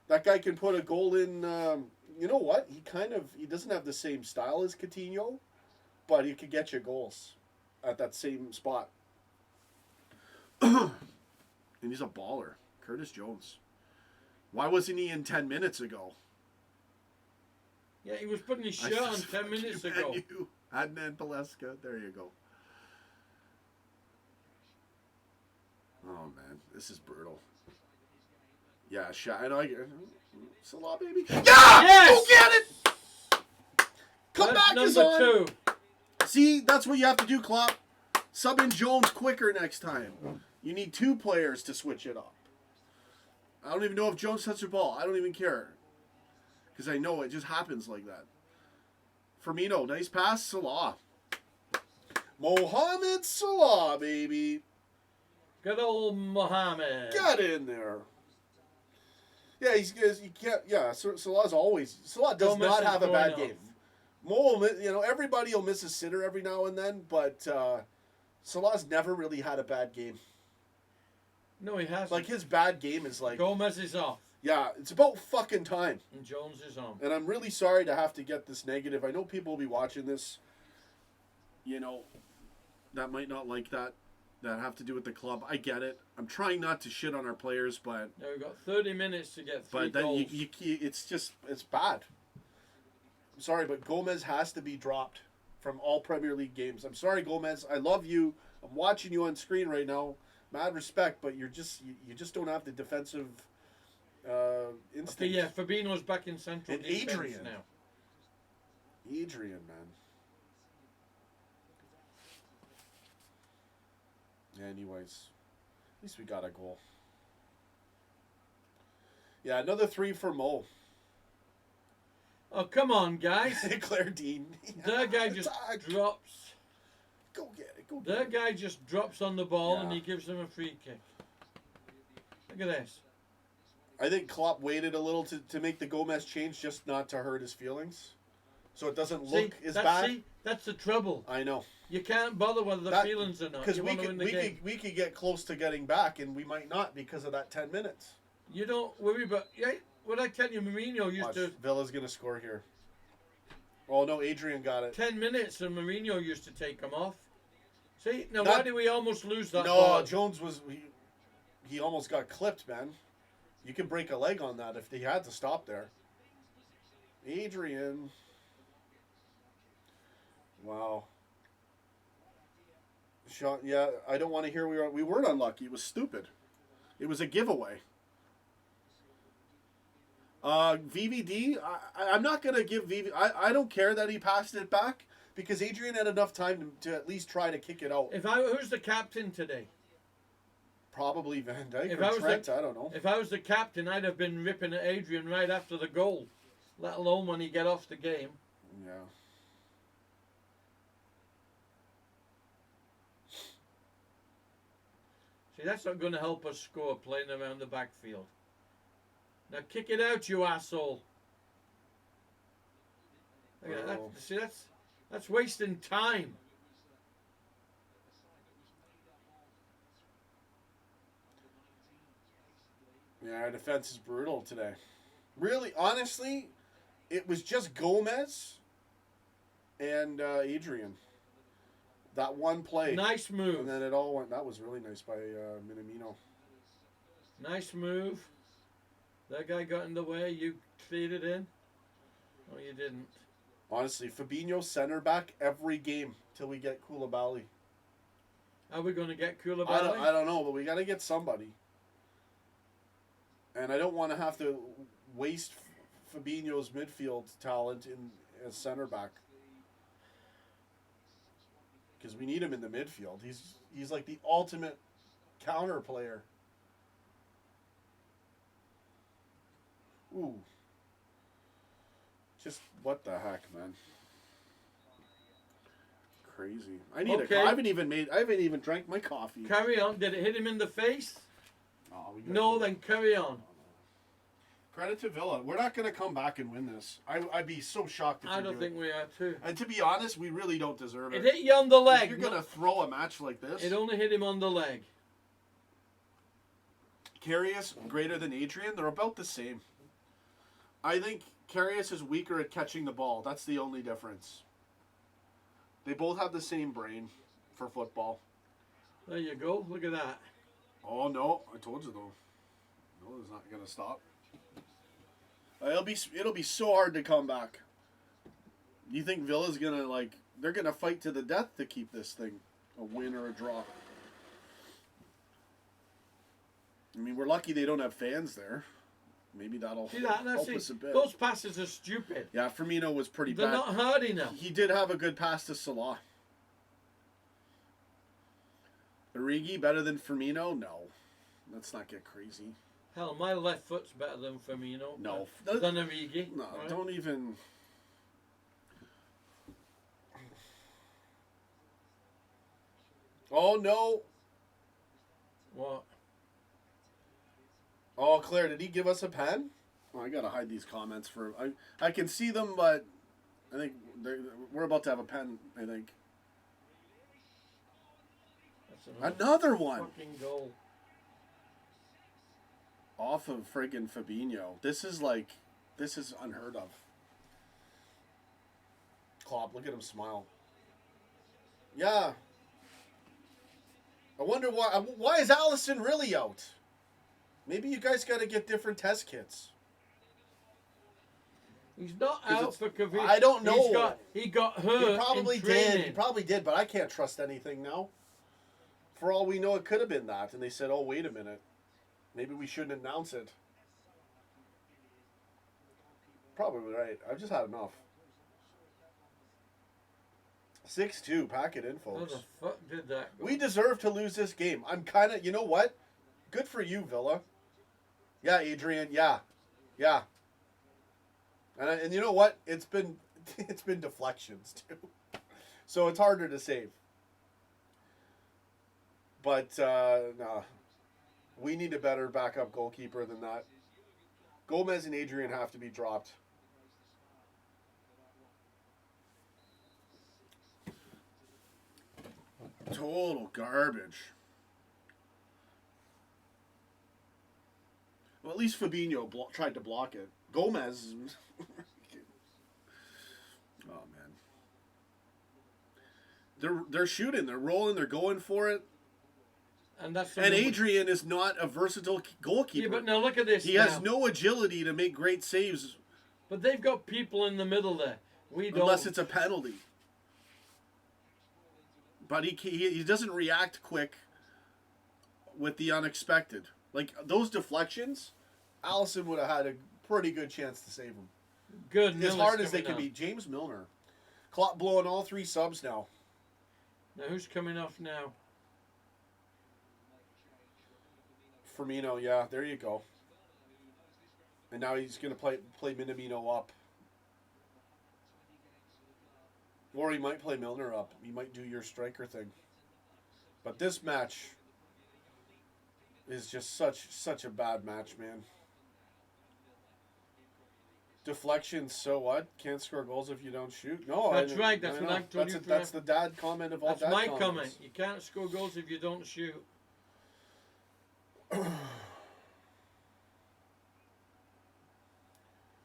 That guy can put a goal in. You know what? He doesn't have the same style as Coutinho, but he could get you goals at that same spot. And he's a baller. Curtis Jones. Why wasn't he in 10 minutes ago? Yeah, he was putting his shirt on 10 minutes ago. Adnan Paleska. There you go. Oh, man. This is brutal. Yeah, I know. Salah, baby. Yeah! Yes! Go get it! Come back is on. Number 2. See, that's what you have to do, Klopp. Sub in Jones quicker next time. You need 2 players to switch it up. I don't even know if Jones touched the ball. I don't even care. Because I know it just happens like that. Firmino, nice pass. Salah. Mohamed Salah, baby. Good old Mohamed. Get in there. Yeah, he can't. Yeah, Salah does not have a bad game. Everybody will miss a sitter every now and then, but Salah's never really had a bad game. No, he hasn't. Like, his bad game is like... Gomez is off. Yeah, it's about fucking time. And Jones is on. And I'm really sorry to have to get this negative. I know people will be watching this, that might not like that have to do with the club. I get it. I'm trying not to shit on our players, but... Now we've got 30 minutes to get 3 but then goals. it's bad. I'm sorry, but Gomez has to be dropped from all Premier League games. I'm sorry, Gomez. I love you. I'm watching you on screen right now. Mad respect, but you just don't have the defensive instinct. Okay, yeah, Fabinho's back in central And defense Adrian. now. Adrian, man. Anyways, at least we got a goal. Yeah, another 3 for Mo. Oh, come on, guys. Claire Dean. That guy just drops. Go get it. That guy just drops on the ball and Yeah. he gives him a free kick. Look at this. I think Klopp waited a little to make the Gomez change, just not to hurt his feelings. So it doesn't look as bad. See, that's the trouble. I know. You can't bother whether the feelings or not. Because You want to win the game. we could get close to getting back, and we might not because of that 10 minutes. You don't worry about... Yeah, what I tell you, Mourinho used Watch, to... Villa's going to score here. Oh, no, Adrian got it. 10 minutes and Mourinho used to take him off. See, now why did we almost lose that No, ball? Jones was... He almost got clipped, man. You can break a leg on that if he had to stop there. Adrian. Wow. Sean, yeah, I don't want to hear we weren't unlucky. It was stupid. It was a giveaway. VVD, I'm not going to give VVD... I don't care that he passed it back because Adrian had enough time to at least try to kick it out. Who's the captain today? Probably Van Dijk or Trent, I don't know. If I was the captain, I'd have been ripping at Adrian right after the goal, let alone when he get off the game. Yeah. See, that's not going to help us score playing around the backfield. Now kick it out, you asshole. Look at that. See, that's wasting time. Yeah, our defense is brutal today. Really, honestly, it was just Gomez and Adrian. That one play. Nice move. And then it all went. That was really nice by Minamino. Nice move. That guy got in the way. You cleared it in. No, you didn't. Honestly, Fabinho center back every game till we get Koulibaly. Are we going to get Koulibaly? I don't know, but we got to get somebody. And I don't want to have to waste Fabinho's midfield talent in as center back. Because we need him in the midfield. He's like the ultimate counter player. Ooh. Just what the heck, man. Crazy. I need I haven't even drank my coffee. Carry on. Did it hit him in the face? No, then carry on. Credit to Villa. We're not going to come back and win this. I'd be so shocked if we do. I don't think we are too. And to be honest, we really don't deserve it. It hit you on the leg. If you're going to throw a match like this. It only hit him on the leg. Karius greater than Adrian. They're about the same. I think Karius is weaker at catching the ball. That's the only difference. They both have the same brain for football. There you go. Look at that. Oh, no. I told you, though. No, it's not going to stop. It'll be so hard to come back. You think Villa's going to, like... They're going to fight to the death to keep this thing a win or a draw. I mean, we're lucky they don't have fans there. Maybe that'll help us a bit. Those passes are stupid. Yeah, Firmino was pretty They're bad. not hurting him. He did have a good pass to Salah. Origi better than Firmino? No. Let's not get crazy. Hell, my left foot's better than Firmino. No. Than Origi. No, right? Don't even... Oh, no. What? Oh, Claire, did he give us a pen? Oh, I gotta hide these comments for... I can see them, but I think we're about to have a pen, I think. That's Another one! Fucking goal. Off of friggin' Fabinho. This is unheard of. Klopp, look at him smile. Yeah. I wonder why is Allison really out? Maybe you guys got to get different test kits. He's not out for COVID. I don't know. He got hurt. He probably in training. did. He probably did, but I can't trust anything now. For all we know, it could have been that. And they said, oh, wait a minute. Maybe we shouldn't announce it. Probably right. I've just had enough. 6-2. Pack it in, folks. How the fuck did that go? We deserve to lose this game. I'm kind of... You know what? Good for you, Villa. Yeah, Adrian. Yeah. Yeah. And you know what? It's been deflections, too. So it's harder to save. But, no. We need a better backup goalkeeper than that. Gomez and Adrian have to be dropped. Total garbage. Well, at least Fabinho tried to block it. Gomez... Oh, man. They're shooting. They're rolling. They're going for it. And Adrian is not a versatile goalkeeper. Yeah, but now look at this. He has no agility to make great saves. But they've got people in the middle there. We don't. Unless it's a penalty. But he doesn't react quick with the unexpected. Like, those deflections, Allison would have had a pretty good chance to save them. Good. As hard as they can be. James Milner. Klopp blowing all 3 subs now. Now, who's coming off now? Firmino, yeah, there you go. And now he's going to play Minamino up. Or he might play Milner up. He might do your striker thing. But this match is just such a bad match, man. Deflections, so what? Can't score goals if you don't shoot? No, that's right. That's what I told you. That's the dad comment of all dad comments. That's my comment. You can't score goals if you don't shoot.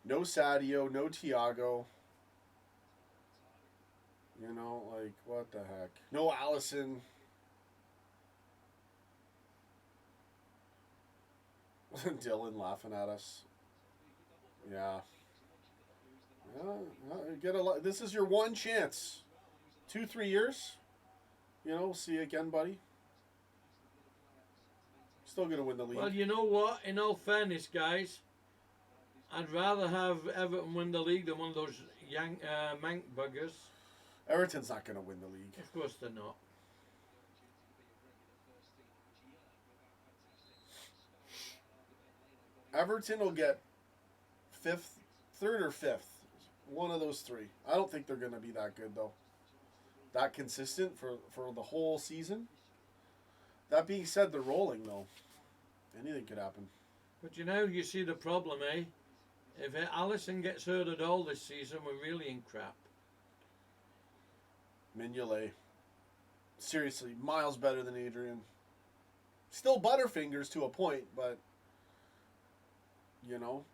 No Sadio, no Thiago. You know, like, what the heck? No Allison. Dylan laughing at us. Yeah. This is your one chance. 2-3 years. You know, we'll see you again, buddy. Still going to win the league. Well, you know what? In all fairness, guys, I'd rather have Everton win the league than one of those mank buggers. Everton's not going to win the league. Of course they're not. Everton will get 3rd or 5th. One of those 3. I don't think they're going to be that good, though. That consistent for the whole season. That being said, they're rolling, though. Anything could happen. But you see the problem, eh? If Alisson gets hurt at all this season, we're really in crap. Mignolet. Seriously, miles better than Adrian. Still Butterfingers to a point, but, you know.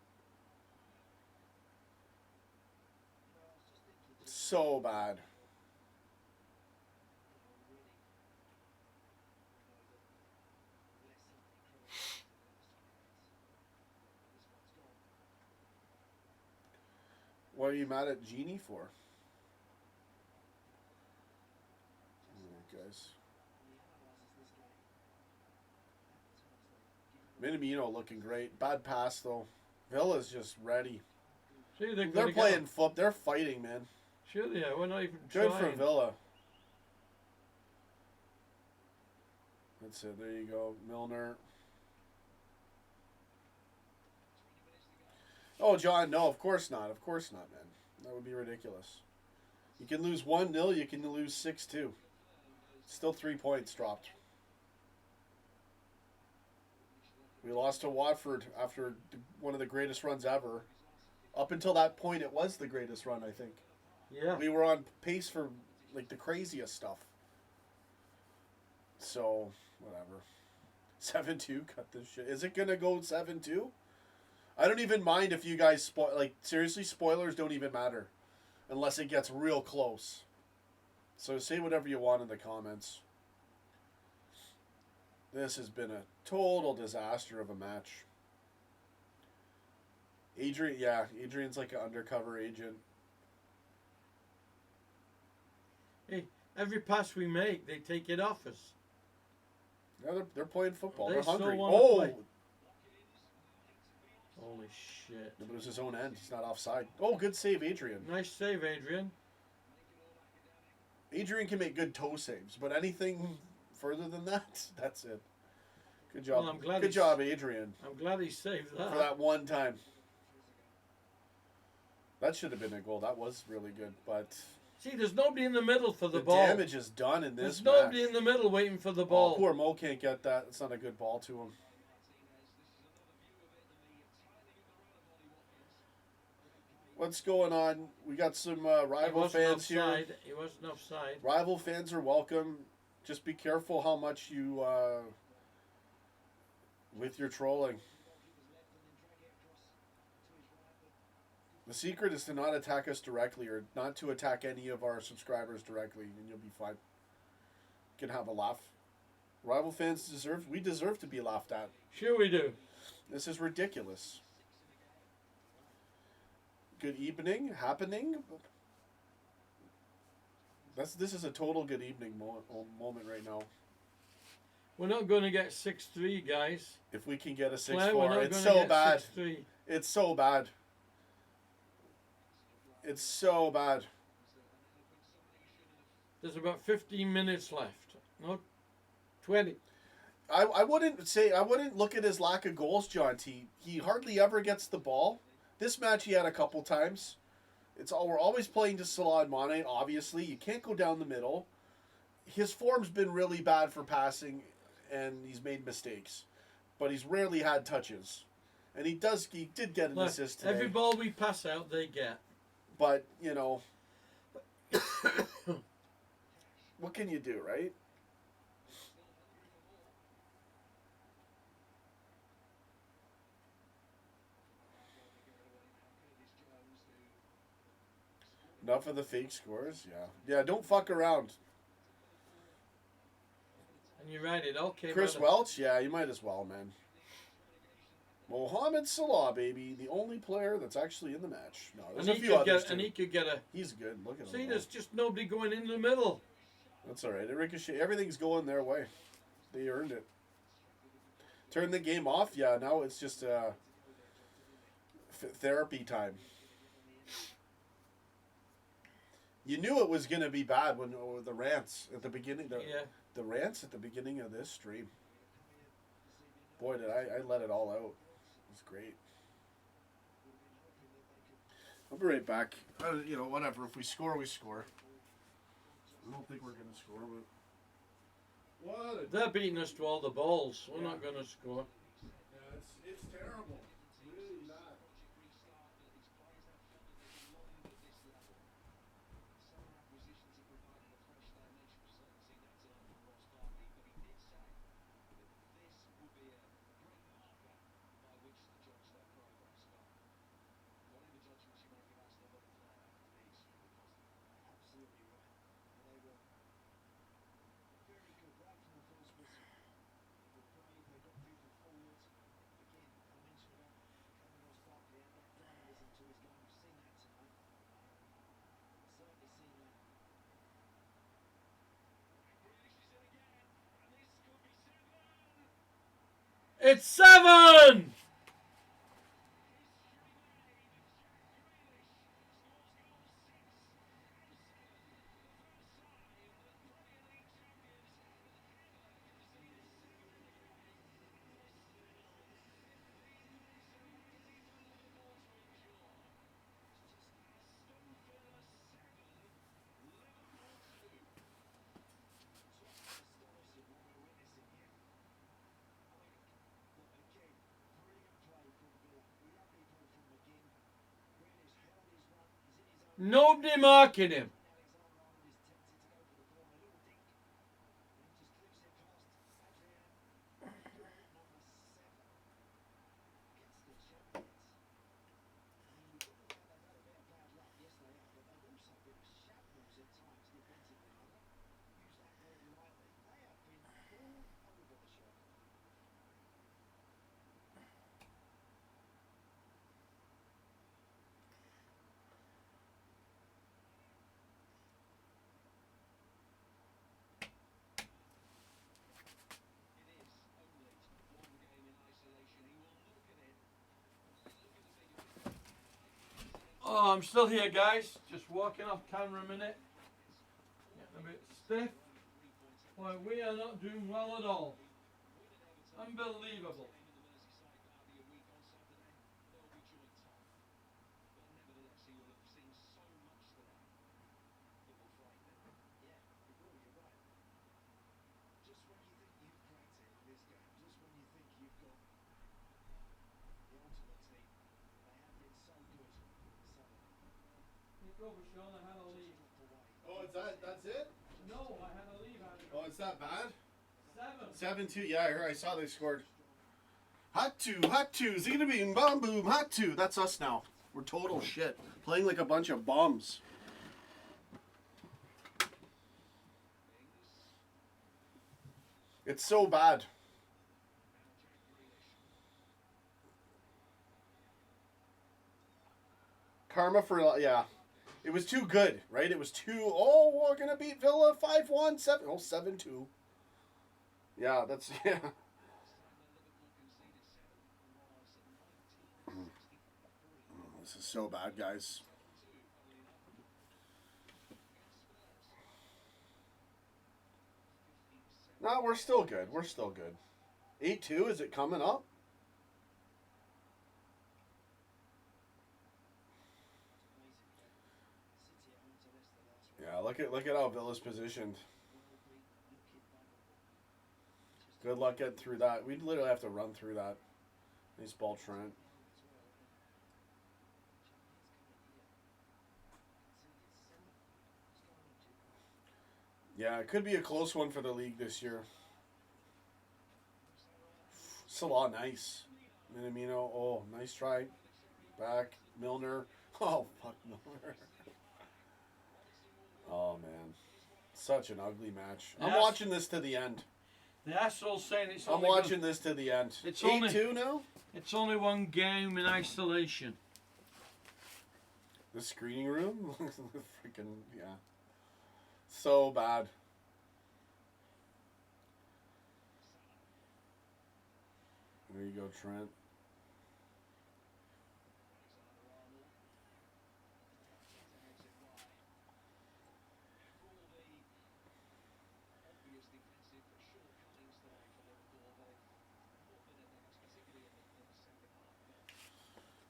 so bad. What are you mad at Genie for? Guys. Minamino looking great. Bad pass though. Villa's just ready. See, They're playing foot. They're fighting, man. Sure they are. We're not even Good trying. for Villa. That's it. There you go, Milner. Oh, John, no, of course not. Of course not, man. That would be ridiculous. You can lose 1-0. You can lose 6-2. Still 3 points dropped. We lost to Watford after one of the greatest runs ever. Up until that point, it was the greatest run, I think. Yeah. We were on pace for like the craziest stuff. So, whatever. 7-2, cut this shit. Is it going to go 7-2? I don't even mind if you guys spoil. Like, seriously, spoilers don't even matter. Unless it gets real close. So say whatever you want in the comments. This has been a total disaster of a match. Adrian's like an undercover agent. Hey, every pass we make, they take it off us. Yeah, they're playing football. They They're still hungry. wanna Oh! play. Holy shit. It was his own end. He's not offside. Oh, good save, Adrian. Nice save, Adrian. Adrian can make good toe saves, but anything further than that, that's it. Good job. Well, I'm glad good job, Adrian, I'm glad he saved that. for that one time. That should have been a goal. That was really good, but See, there's nobody in the middle for the the ball. damage is done in this There's nobody match. in the middle waiting for the Oh, ball. poor Mo can't get that. It's not a good ball to him. What's going on? We got some He rival wasn't fans here. offside. He wasn't offside. Rival fans are welcome. Just be careful how much you with your trolling. The secret is to not attack us directly or not to attack any of our subscribers directly, and you'll be fine. You can have a laugh. Rival fans we deserve to be laughed at. Sure we do. This is ridiculous. Good evening happening. This is a total good evening moment right now. We're not going to get 6-3, guys. If we can get a Claire, we're 6-4, not it's gonna so get bad. 6-3. It's so bad. It's so bad. There's about 15 minutes left. No, 20. I wouldn't look at his lack of goals, John T. He hardly ever gets the ball. This match he had a couple times. We're always playing to Salah and Mane, obviously. You can't go down the middle. His form's been really bad for passing, and he's made mistakes. But he's rarely had touches. And he did get an assist today. Every ball we pass out, they get. But, you know, what can you do, right? Enough of the fake scores, yeah. Yeah, don't fuck around. And you write it, okay. Chris brother. Welch, yeah, you might as well, man. Mohamed Salah, baby, the only player that's actually in the match. No, there's a few others too. And he could get a. He's good. Look at him. See, there's just nobody going into the middle. That's all right. Ricochet, everything's going their way. They earned it. Turn the game off. Yeah, now it's just therapy time. You knew it was gonna be bad when the rants at the beginning. The rants at the beginning of this stream. Boy, did I let it all out. It was great. I'll be right back. You know, whatever. If we score, we score. I don't think we're gonna score, but what? They're beating us to all the balls. We're not going to score. Yeah, it's terrible. It's really bad. It's 7! Nobody marking him. Oh, I'm still here, guys. Just walking off camera a minute. Getting a bit stiff. Well, we are not doing well at all. Unbelievable. Take over, Sean. I had to leave. Oh, that's it? No, I had to leave. Oh, it's that bad? 7. 7-2. Yeah, I saw they scored. Hot two, zingada beam, bomb boom, hot two. That's us now. We're total shit. Playing like a bunch of bums. It's so bad. Karma for, yeah. It was too good, right? It was too, oh, we're going to beat Villa 5-1, 7, oh, 7-2. Yeah, that's, yeah. This is so bad, guys. No, we're still good. We're still good. 8-2, is it coming up? Yeah, look at how Villa's positioned. Good luck getting through that. We'd literally have to run through that. Nice ball, Trent. Yeah, it could be a close one for the league this year. Salah, nice. Minamino, oh, nice try. Back. Milner. Oh, fuck Milner. Oh, man. Such an ugly match. I'm Yes. watching this to the end. The asshole's saying it's I'm only watching this to the end. It's 8-2 now? It's only one game in isolation. The screening room? Freaking, yeah. So bad. There you go, Trent.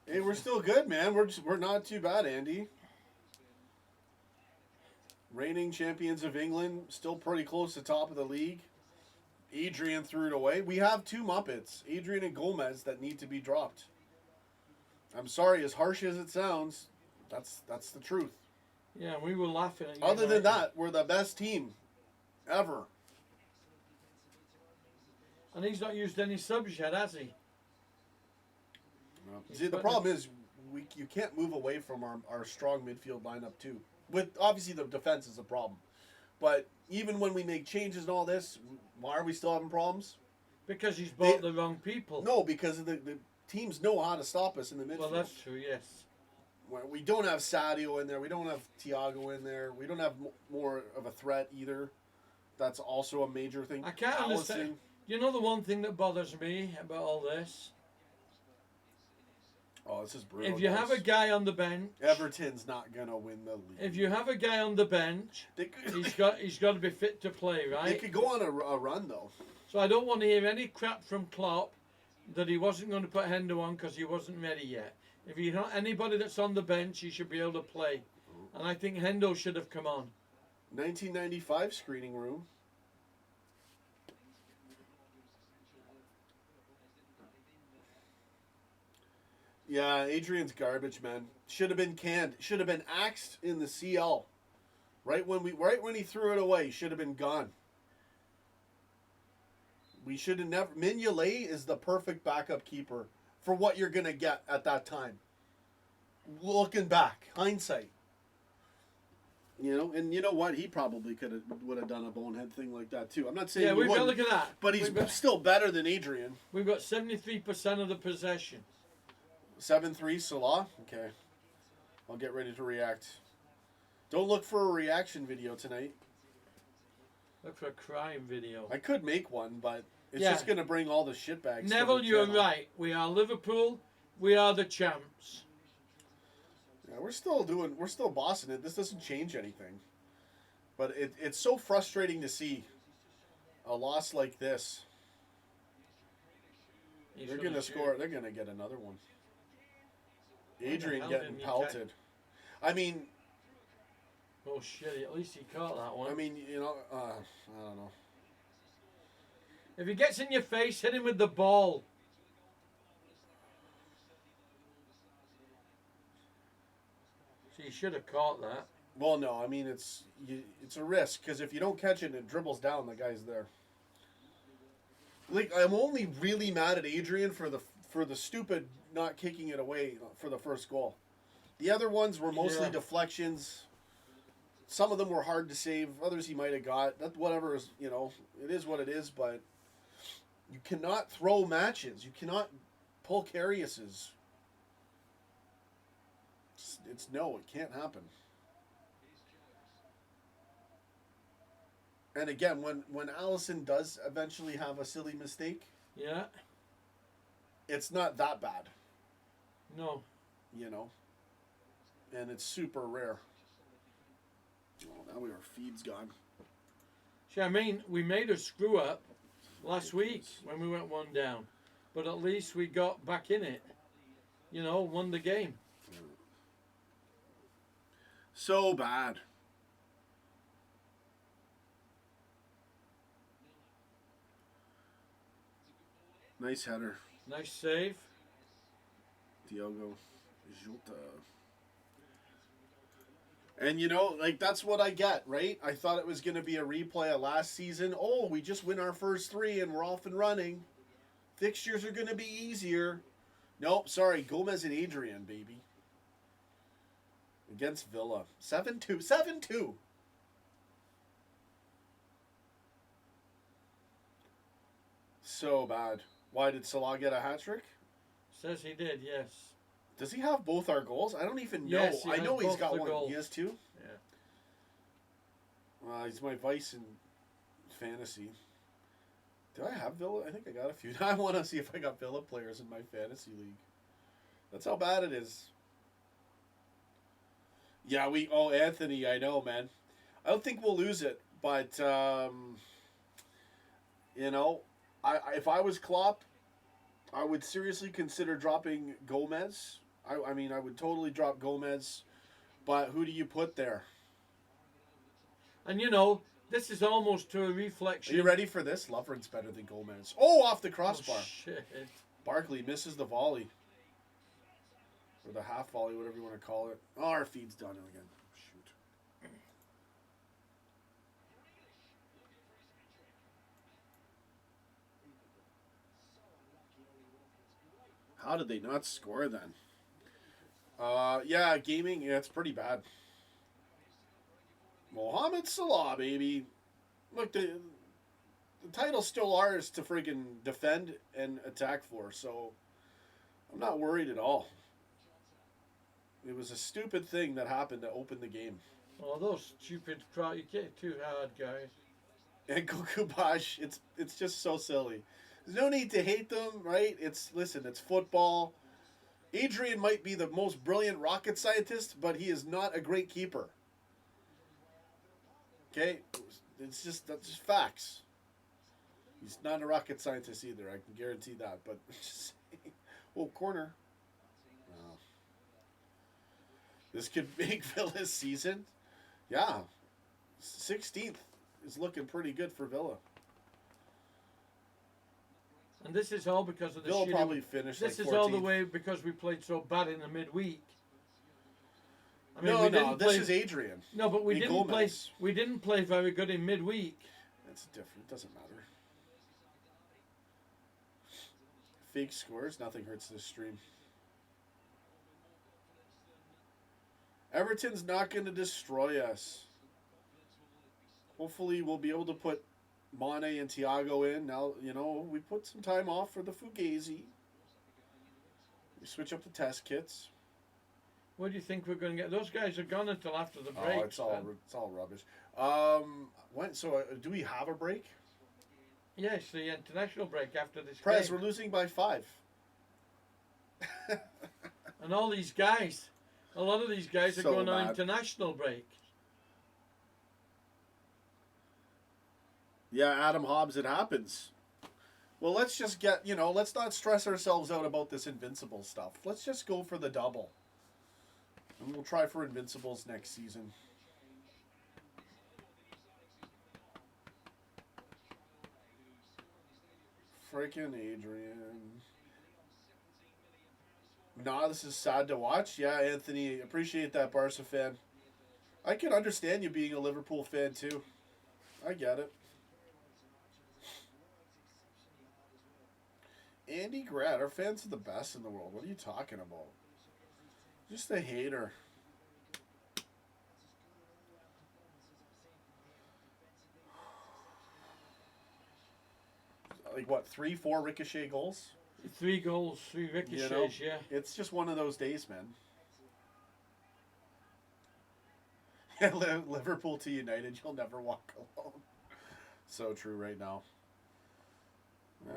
Hey, we're still good, man. We're not too bad, Andy. Reigning champions of England, still pretty close to top of the league. Adrian threw it away. We have two Muppets, Adrian and Gomez, that need to be dropped. I'm sorry, as harsh as it sounds, that's the truth. Yeah, we were laughing at you. Other than that, we're the best team ever. And he's not used any subs yet, has he? See, the problem is you can't move away from our strong midfield lineup too. With obviously the defense is a problem, but even when we make changes and all this, why are we still having problems? Because he's bought the wrong people. No, because the teams know how to stop us in the midfield. Well, that's true, yes. We don't have Sadio in there. We don't have Thiago in there. We don't have more of a threat either. That's also a major thing. I can't understand. You know the one thing that bothers me about all this? Oh, this is brutal. If you have a guys. guy on the bench, Everton's not gonna win the league. if you have a guy on the bench, They could, he's got to be fit to play, they right? could go on a run though. So I don't want to hear any crap from Klopp that he wasn't going to put Hendo on because he wasn't ready yet. If you not anybody that's on the bench, he should be able to play. And I think Hendo should have come on. 1995 screening room. Yeah, Adrian's garbage, man. Should have been canned. Should have been axed in the CL. Right when he threw it away, should have been gone. We should have never. Mignolet is the perfect backup keeper for what you're gonna get at that time. Looking back, hindsight. You know, and you know what? He probably would have done a bonehead thing like that too. I'm not saying Yeah, he we've got to wouldn't, look at that. but he's still better than Adrian. We've got 73% of the possession. 7-3 Salah. Okay, I'll get ready to react. Don't look for a reaction video tonight. Look for a crime video. I could make one, but it's Yeah. just gonna bring all the shitbags. Neville, to the you're channel. right. We are Liverpool. We are the champs. Yeah, we're still bossing it. This doesn't change anything. But it's so frustrating to see a loss like this. He's They're gonna gonna shoot. score. They're gonna get another one. Adrian hell getting didn't he pelted. I mean, Oh shit! At least he caught that one. you know, I don't know. If he gets in your face, hit him with the ball. So you should have caught that. Well, no, I mean it's a risk because if you don't catch it and it dribbles down, the guy's there. Like I'm only really mad at Adrian for the stupid not kicking it away for the first goal. The other ones were mostly Yeah. deflections. Some of them were hard to save. Others he might have got. That whatever is, it is what it is. But you cannot throw matches. You cannot pull Kariuses. It's no, it can't happen. And again, when Allison does eventually have a silly mistake, Yeah. it's not that bad, No. and it's super rare. Oh, now our feed's gone. See, I mean, we made a screw up last week when we went one down, but at least we got back in it. Won the game. So bad. Nice header. Nice save. Diogo Jota. And that's what I get, right? I thought it was going to be a replay of last season. Oh, we just win our first 3 and we're off and running. Fixtures are going to be easier. Nope, sorry. Gomez and Adrian, baby. Against Villa. 7-2. 7-2. So bad. Why did Salah get a hat trick? Says he did, yes. Does he have both our goals? I don't even know. Yes, he I has know he's both got the one. goals. He has 2? Yeah. He's my vice in fantasy. Do I have Villa? I think I got a few. I want to see if I got Villa players in my fantasy league. That's how bad it is. Yeah, Anthony, I know, man. I don't think we'll lose it, but, if I was Klopp, I would seriously consider dropping Gomez. I mean, I would totally drop Gomez, but who do you put there? And this is almost to a Are reflection. you ready for this? Lovren's better than Gomez. Oh, off the Oh, crossbar. shit. Barkley misses the volley. Or the half volley, whatever you want to call it. Oh, our feed's done again. Shoot. How did they not score then? Yeah, gaming, yeah, it's pretty bad. Mohamed Salah, baby. Look, the title's still ours to friggin' defend and attack for, so I'm not worried at all. It was a stupid thing that happened to open the game. Oh, those stupid crowd. You get too hard, guys. and Kukubash. It's just so silly. There's no need to hate them, right? It's football. Adrian might be the most brilliant rocket scientist, but he is not a great keeper. Okay, that's just facts. He's not a rocket scientist either. I can guarantee that. But oh, corner. Oh. This could make Villa's season. Yeah, 16th is looking pretty good for Villa. And this is all because of the Villa probably finished. This like is all the 14th. way because we played so bad in the midweek. I This is Adrian. No, but we Hey, didn't play. Gomez. We didn't play very good in midweek. That's different. It doesn't matter. Fake scores. Nothing hurts this stream. Everton's not going to destroy us. Hopefully, we'll be able to put Mane and Thiago in. Now, we put some time off for the Fugazi. We switch up the test kits. What do you think we're going to get? Those guys are gone until after the break. Oh, it's all rubbish. Do we have a break? Yes, the international break after this Prez, game. we're losing by 5. And all these guys, a lot of these guys are So going on mad. international break. Yeah, Adam Hobbs, it happens. Well, let's just let's not stress ourselves out about this Invincible stuff. Let's just go for the double. And we'll try for Invincibles next season. Freaking Adrian. Nah, this is sad to watch. Yeah, Anthony, appreciate that, Barca fan. I can understand you being a Liverpool fan, too. I get it. Andy Grad, our fans are the best in the world. What are you talking about? Just a hater. Like what, 3-4 ricochet goals? 3 goals, 3 ricochets, yeah. It's just one of those days, man. Liverpool to United, you'll never walk alone. So true right now. Yeah.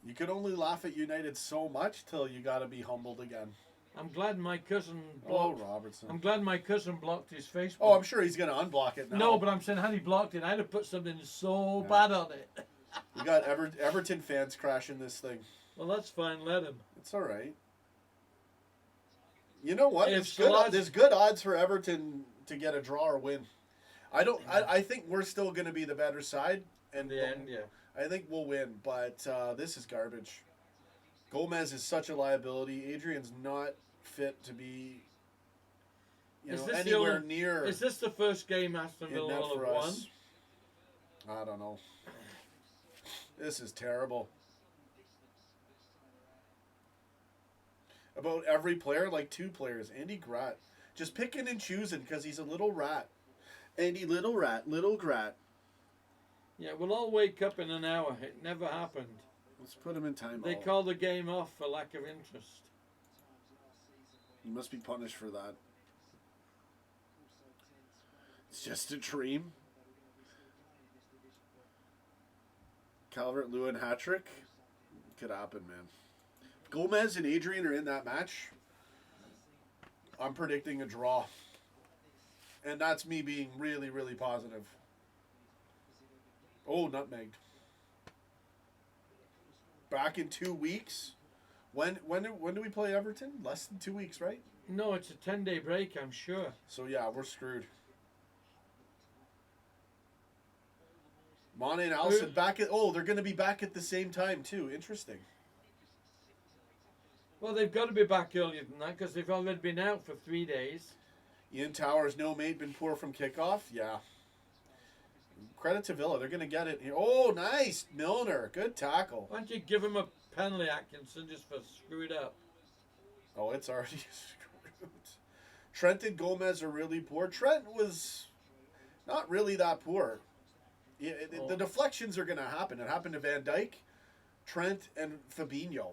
You could only laugh at United so much till you got to be humbled again. I'm glad my cousin blocked. Oh, Robertson. I'm glad my cousin blocked his Facebook. Oh, I'm sure he's going to unblock it now. No, but I'm saying had he blocked it, I'd have put something so bad on it. We got Everton fans crashing this thing. Well, that's fine. Let him. It's all right. You know what? If There's good odds for Everton to get a draw or win. I think we're still going to be the better side. In the end, yeah. I think we'll win, but this is garbage. Gomez is such a liability. Adrian's not fit to be anywhere near. Is this the first game Aston Villa will have won? I don't know. This is terrible. About every player, like 2 players. Andy Grat. Just picking and choosing because he's a little rat. Andy, little rat, little Grat. Yeah, we'll all wake up in an hour. It never happened. Let's put him in timeout. They call the game off for lack of interest. He must be punished for that. It's just a dream. Calvert-Lewin hat-trick. Could happen, man. If Gomez and Adrian are in that match, I'm predicting a draw. And that's me being really, really positive. Oh, nutmegged. Back in 2 weeks. When do we play Everton? Less than 2 weeks, right? No, it's a 10-day break, I'm sure. So yeah, we're screwed. Mane and Allison back at. Oh, they're going to be back at the same time too. Interesting. Well, they've got to be back earlier than that because they've already been out for 3 days. Ian Towers, no mate, been poor from kickoff. Yeah. Credit to Villa. They're going to get it here. Oh, nice. Milner. Good tackle. Why don't you give him a penalty, Atkinson, just for screw it up? Oh, it's already screwed. Trent and Gomez are really poor. Trent was not really that poor. Yeah, the deflections are going to happen. It happened to Van Dijk, Trent, and Fabinho.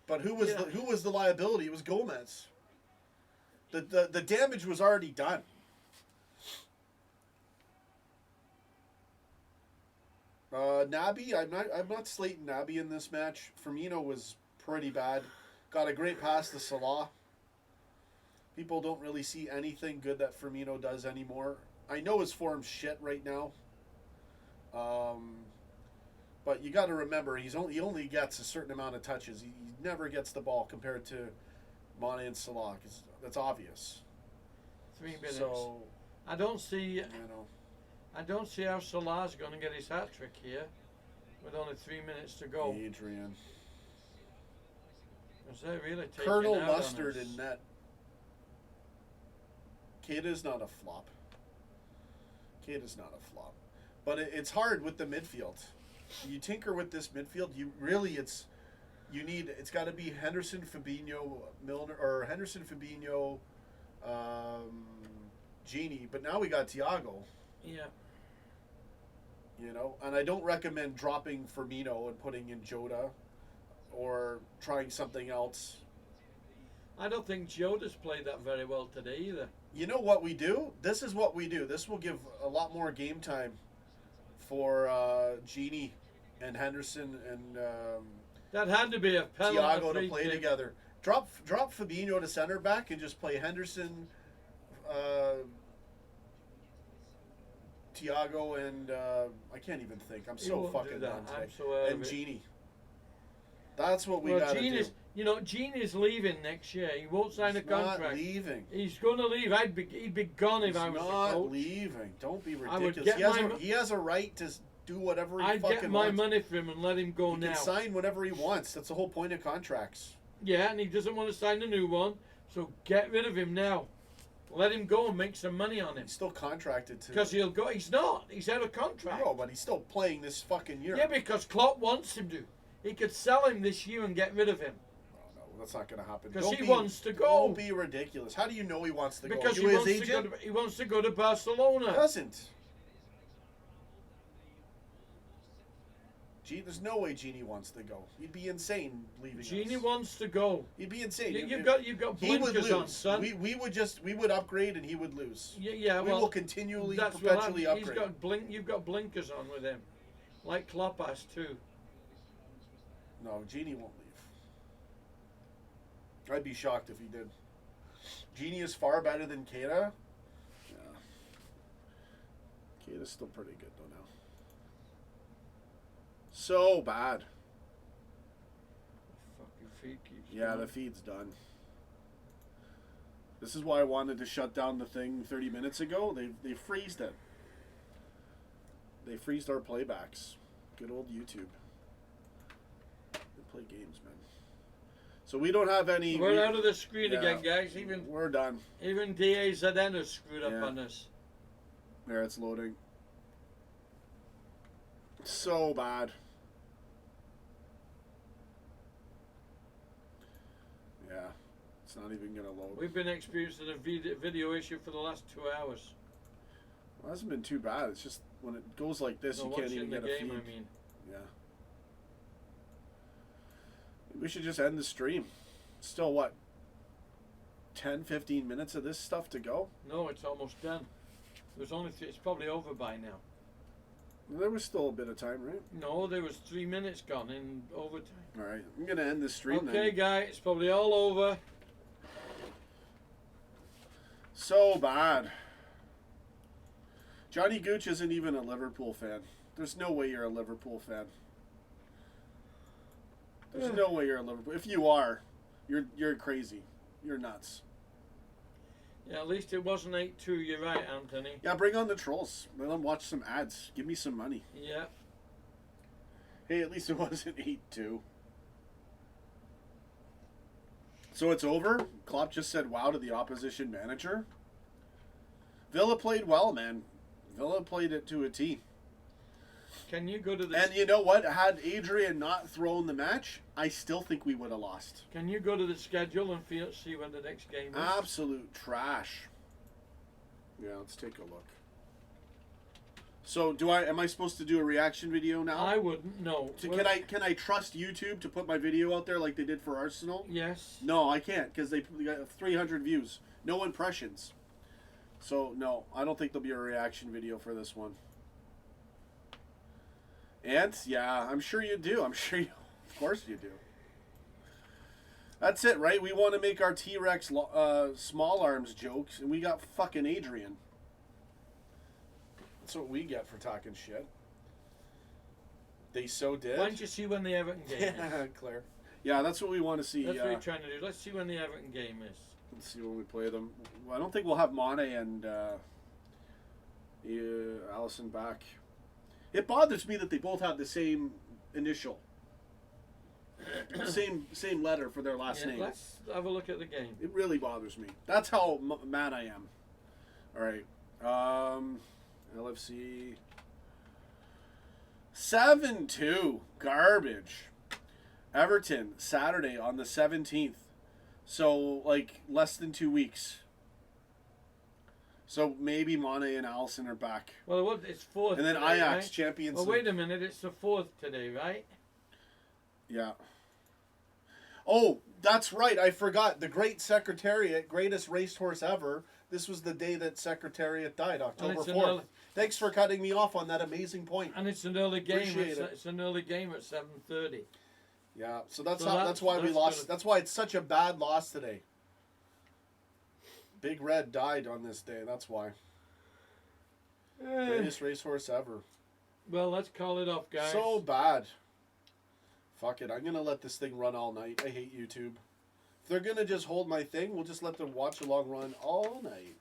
But who was the liability? It was Gomez. The damage was already done. Naby, I'm not slating Naby in this match. Firmino was pretty bad. Got a great pass to Salah. People don't really see anything good that Firmino does anymore. I know his form's shit right now. But you got to remember, he only gets a certain amount of touches. He never gets the ball compared to Mane and Salah, 'cause that's obvious. 3 minutes. So I don't see. you know, I don't see how Salah's going to get his hat trick here, with only 3 minutes to go. Adrian, Because they're really taking Colonel out on Mustard us. in net. Keita's not a flop. Keita's not a flop, but it's hard with the midfield. You tinker with this midfield. It's got to be Henderson, Fabinho, Milner, or Henderson, Fabinho, Genie. But now we got Thiago. Yeah. And I don't recommend dropping Firmino and putting in Jota, or trying something else. I don't think Jota's played that very well today either. You know what we do? This is what we do. This will give a lot more game time for Genie and Henderson and That had to be a penalty. Thiago to play together. Drop Fabinho to center back and just play Henderson, Thiago, and I can't even think. I'm so fucking done today. I'm so out And of it. Genie. That's what we got to do. Genie's leaving next year. He won't sign a He's not contract. leaving. He's going to leave. He'd be gone if He's I was the not coach. leaving. Don't be I would ridiculous. get He has a right to do whatever he I'd fucking get my wants. money for him and let him go He now. can sign whenever he wants. That's the whole point of contracts. Yeah, and he doesn't want to sign a new one, so get rid of him now. Let him go and make some money on him. He's still contracted to. Because he'll go. He's not. He's out of contract. No, but he's still playing this fucking year. Yeah, because Klopp wants him to. He could sell him this year and get rid of him. Oh, no, that's not going to happen. Because Don't he be- wants to go. Don't be ridiculous. How do you know he wants to Because go? he You wants, his to go agent? to, he wants to go to Barcelona. Doesn't. There's no way Genie wants to go. He'd be insane leaving Genie us. wants to go. He'd be insane. You've If- got he would blinkers lose. on, son. We would upgrade and he would lose. Yeah, We well, will continually, that's what perpetually happened. upgrade. You've got blinkers on with him, like Klopp has too. No, Genie won't leave. I'd be shocked if he did. Genie is far better than Keita. Yeah. Keita's still pretty good though now. So bad. Fucking feet keeps Yeah, going. the feed's done. This is why I wanted to shut down the thing 30 minutes ago. They freezed it. They freezed our playbacks. Good old YouTube. They play games, man. So we don't have any. We're out of the screen Yeah. again, guys. We're done. Even DAZN has screwed up Yeah. on us. There, it's loading. So bad. Yeah, it's not even gonna load. We've been experiencing a video issue for the last 2 hours. Well, it hasn't been too bad. It's just when it goes like this, No, you can't watching even the get a game, feed. I mean. Yeah. We should just end the stream. Still, what? 10, 15 minutes of this stuff to go? No, it's almost done. There's only it's probably over by now. There was still a bit of time, right? No, there was 3 minutes gone in overtime. All right. I'm going to end the stream Okay, then. guys, it's probably all over. So bad. Johnny Gooch isn't even a Liverpool fan. There's no way you're a Liverpool fan. There's no way you're a Liverpool. If you are, you're crazy. You're nuts. Yeah, at least it wasn't 8-2. You're right, Anthony. Yeah, bring on the trolls. Let them watch some ads. Give me some money. Yeah. Hey, at least it wasn't 8-2. So it's over? Klopp just said wow to the opposition manager? Villa played well, man. Villa played it to a T. Can you go to the And you know what? Had Adrian not thrown the match, I still think we would have lost. Can you go to the schedule and see when the next game is? Absolute trash. Yeah, let's take a look. So am I supposed to do a reaction video now? I wouldn't. No. So can I trust YouTube to put my video out there like they did for Arsenal? Yes. No, I can't because they got 300 views, no impressions. So no, I don't think there'll be a reaction video for this one. And yeah, I'm sure you do. I'm sure you, of course you do. That's it, right? We want to make our T-Rex small arms jokes, and we got fucking Adrian. That's what we get for talking shit. They so did. Why don't you see when the Everton game Yeah, is? Claire. Yeah, that's what we want to see. That's what you're trying to do. Let's see when the Everton game is. Let's see when we play them. Well, I don't think we'll have Mane and Allison back. It bothers me that they both have the same initial. same letter for their last name. Let's have a look at the game. It really bothers me. That's how mad I am. All right. LFC 7-2 garbage. Everton Saturday on the 17th. So like less than 2 weeks. So maybe Mane and Allison are back. Well, it's fourth. And then today, Ajax right? Champions Well, League. wait a minute. It's the fourth today, right? Yeah. Oh, that's right. I forgot. The Great Secretariat, greatest racehorse ever. This was the day that Secretariat died, October 4th. Thanks for cutting me off on that amazing point. And it's an early game. Appreciate it. It's an early game at 7:30. Yeah, so that's why we lost. That's why it's such a bad loss today. Big Red died on this day. That's why. Greatest racehorse ever. Well, let's call it off, guys. So bad. Fuck it. I'm going to let this thing run all night. I hate YouTube. If they're going to just hold my thing, we'll just let them watch along run all night.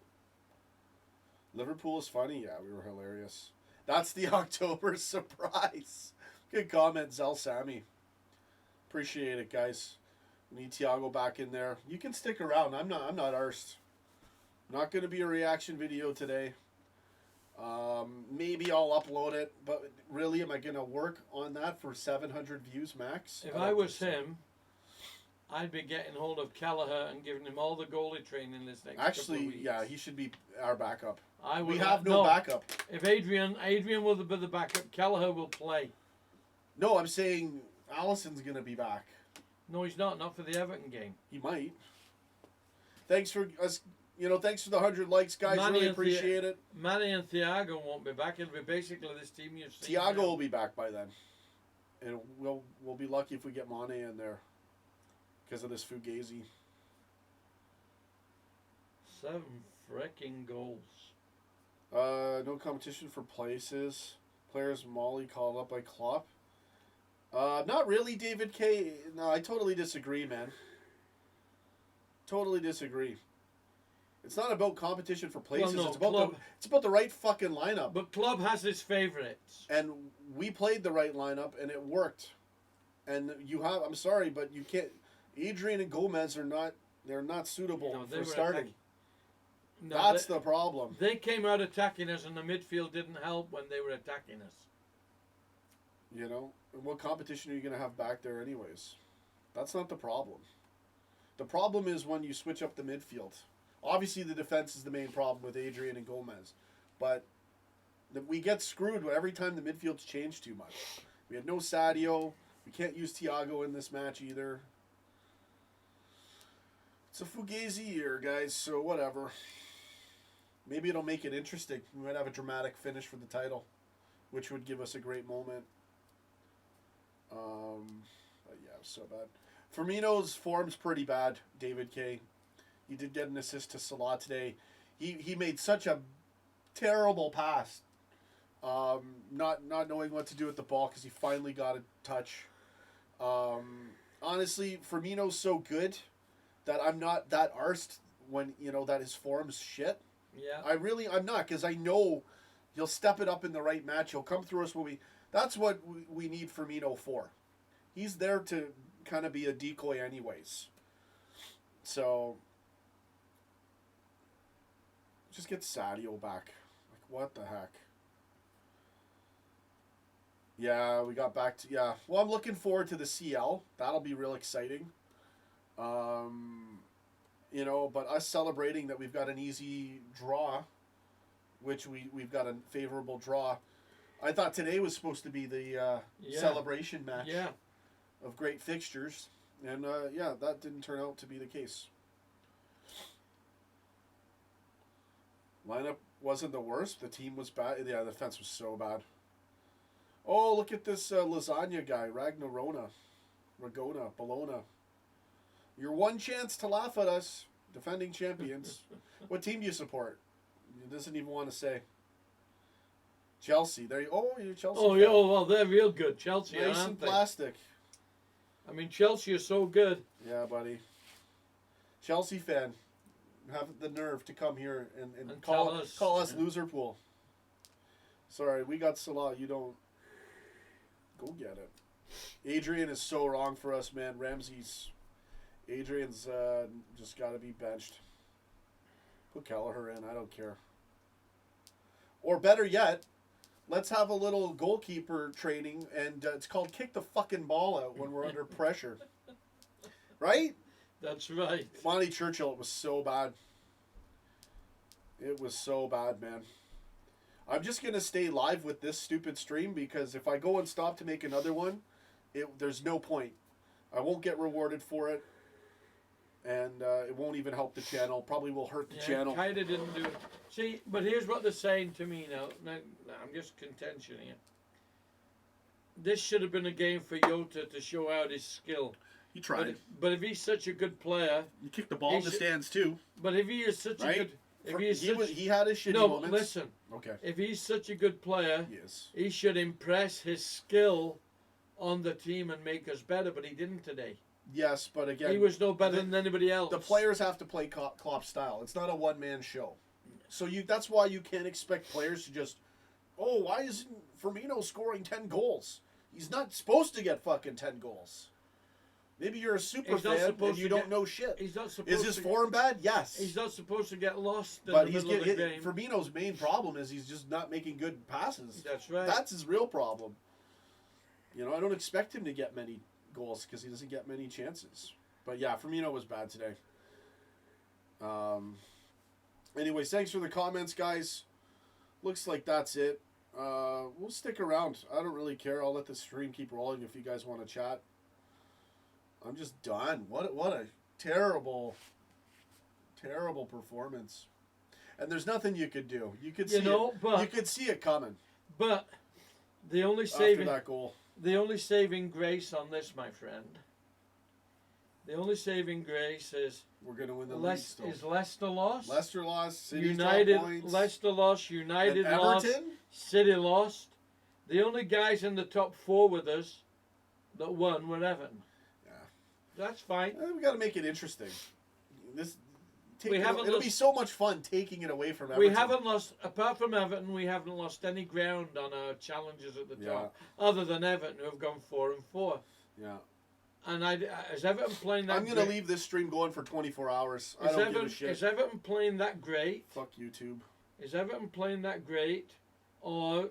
Liverpool is funny. Yeah, we were hilarious. That's the October surprise. Good comment, Zell Sammy. Appreciate it, guys. We need Thiago back in there. You can stick around. I'm not arsed. Not going to be a reaction video today. Maybe I'll upload it, but really, am I going to work on that for 700 views max? If I was him, I'd be getting hold of Kelleher and giving him all the goalie training this next couple of weeks. Yeah, he should be our backup. We have no backup. If Adrian will be the backup, Kelleher will play. No, I'm saying Allison's going to be back. No, he's not. Not for the Everton game. He might. Thanks for us. Thanks for the 100 likes, guys. Really appreciate it. Mane and Thiago won't be back. It'll be basically this team you've seen. Thiago will be back by then. And we'll be lucky if we get Mane in there. Because of this Fugazi. 7 freaking goals. No competition for places. Players Molly called up by Klopp. Not really, David K. No, I totally disagree, man. Totally disagree. It's not about competition for places. Well, no, it's about the right fucking lineup. But Club has his favourites. And we played the right lineup, and it worked. And I'm sorry, but you can't. Adrian and Gomez are not. They're not suitable for starting. That's the problem. They came out attacking us, and the midfield didn't help when they were attacking us. What competition are you going to have back there, anyways? That's not the problem. The problem is when you switch up the midfield. Obviously, the defense is the main problem with Adrian and Gomez. But we get screwed every time the midfield's changed too much. We had no Sadio. We can't use Thiago in this match either. It's a Fugazi year, guys, so whatever. Maybe it'll make it interesting. We might have a dramatic finish for the title, which would give us a great moment. But yeah, so bad. Firmino's form's pretty bad, David K. He did get an assist to Salah today. He made such a terrible pass. Not knowing what to do with the ball because he finally got a touch. Honestly, Firmino's so good that I'm not that arsed when, that his form's shit. Yeah. I'm not, because I know he'll step it up in the right match. He'll come through us that's what we need Firmino for. He's there to kind of be a decoy anyways. So just get Sadio back. Like, what the heck? Yeah, we got back to... Yeah. Well, I'm looking forward to the CL. That'll be real exciting. But us celebrating that we've got an easy draw, which we've got a favorable draw. I thought today was supposed to be the celebration match of great fixtures. And, that didn't turn out to be the case. Lineup wasn't the worst. The team was bad. Yeah, the defense was so bad. Oh, look at this lasagna guy, Ragona, Bologna. Your one chance to laugh at us, defending champions. What team do you support? He doesn't even want to say. Chelsea. There you. Oh, you're a Chelsea. Oh, fan. yeah, well, they're real good. Chelsea, Nice aren't and they? plastic. I mean, Chelsea are so good. Yeah, buddy. Chelsea fan, have the nerve to come here and tell call us, us loser pool. Sorry, we got Salah. You don't. Go get it. Adrian is so wrong for us, man. Adrian's just got to be benched. Put Kelleher in. I don't care. Or better yet, let's have a little goalkeeper training, and it's called kick the fucking ball out when we're under pressure. Right? That's right. Monty Churchill, it was so bad. It was so bad, man. I'm just going to stay live with this stupid stream because if I go and stop to make another one, there's no point. I won't get rewarded for it. And it won't even help the channel. Probably will hurt the channel. Kind of didn't do it. See, but here's what they're saying to me now. I'm just contention here. This should have been a game for Jota to show out his skill. He tried. But if he's such a good player, you kicked the ball in the stands too. But if he is such a good, he had his shitty moments. No, listen. Okay. If he's such a good player, yes, he should impress his skill on the team and make us better. But he didn't today. Yes, but again, he was no better than anybody else. The players have to play Klopp's style. It's not a one-man show. So that's why you can't expect players to just, why isn't Firmino scoring 10 goals? He's not supposed to get fucking 10 goals. Maybe you're a super fan and you don't know shit. He's not supposed Is his form bad? Yes. He's not supposed to get lost in but the middle of the game. Firmino's main problem is he's just not making good passes. That's right. That's his real problem. I don't expect him to get many goals because he doesn't get many chances. But yeah, Firmino was bad today. Anyways, thanks for the comments, guys. Looks like that's it. We'll stick around. I don't really care. I'll let the stream keep rolling if you guys want to chat. I'm just done. What a terrible performance. And there's nothing you could do. You could see you could see it coming. But the only after that goal. The only saving grace on this, my friend. The only saving grace is we're going to win the league still. Is Leicester lost? Leicester lost. City United points. Leicester lost. United and lost. Everton? City lost. The only guys in the top 4 with us that won were Everton. Yeah, that's fine. We got to make it interesting. It'll be so much fun taking it away from Everton. We haven't lost, apart from Everton, we haven't lost any ground on our challenges at the top, other than Everton, who have gone 4-4. Yeah. And is Everton playing that I'm going to leave this stream going for 24 hours. I don't give a shit. Is Everton playing that great? Fuck YouTube. Is Everton playing that great? Or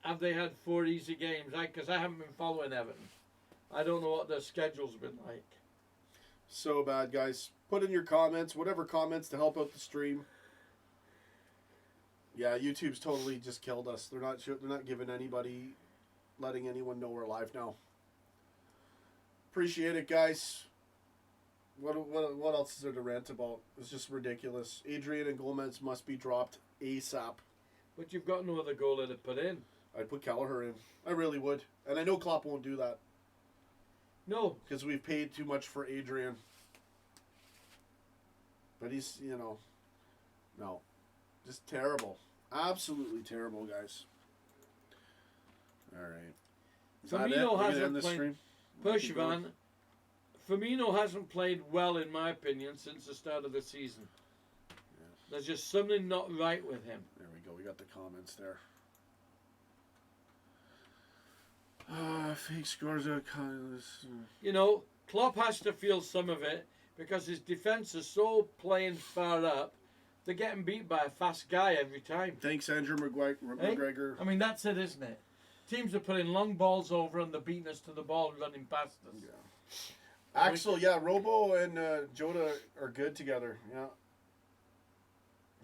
have they had 4 easy games? Because I haven't been following Everton. I don't know what their schedule's been like. So bad, guys. Put in your comments, whatever comments to help out the stream. Yeah, YouTube's totally just killed us. They're not letting anyone know we're live now. Appreciate it, guys. What else is there to rant about? It's just ridiculous. Adrian and Gomez must be dropped ASAP. But you've got no other goalie to put in. I'd put Kelleher in. I really would. And I know Klopp won't do that. No. Because we've paid too much for Adrian. But he's, no. Just terrible. Absolutely terrible, guys. All right. Firmino hasn't played. Percivan, Firmino hasn't played well, in my opinion, since the start of the season. Yeah. There's just something not right with him. There we go. We got the comments there. Fake scores are kind of... Klopp has to feel some of it because his defence is so playing far up. They're getting beat by a fast guy every time. Thanks, Andrew McGregor. I mean, that's it, isn't it? Teams are putting long balls over and they're beating us to the ball and running past us. Yeah. Axel, Robo and Jota are good together. Yeah.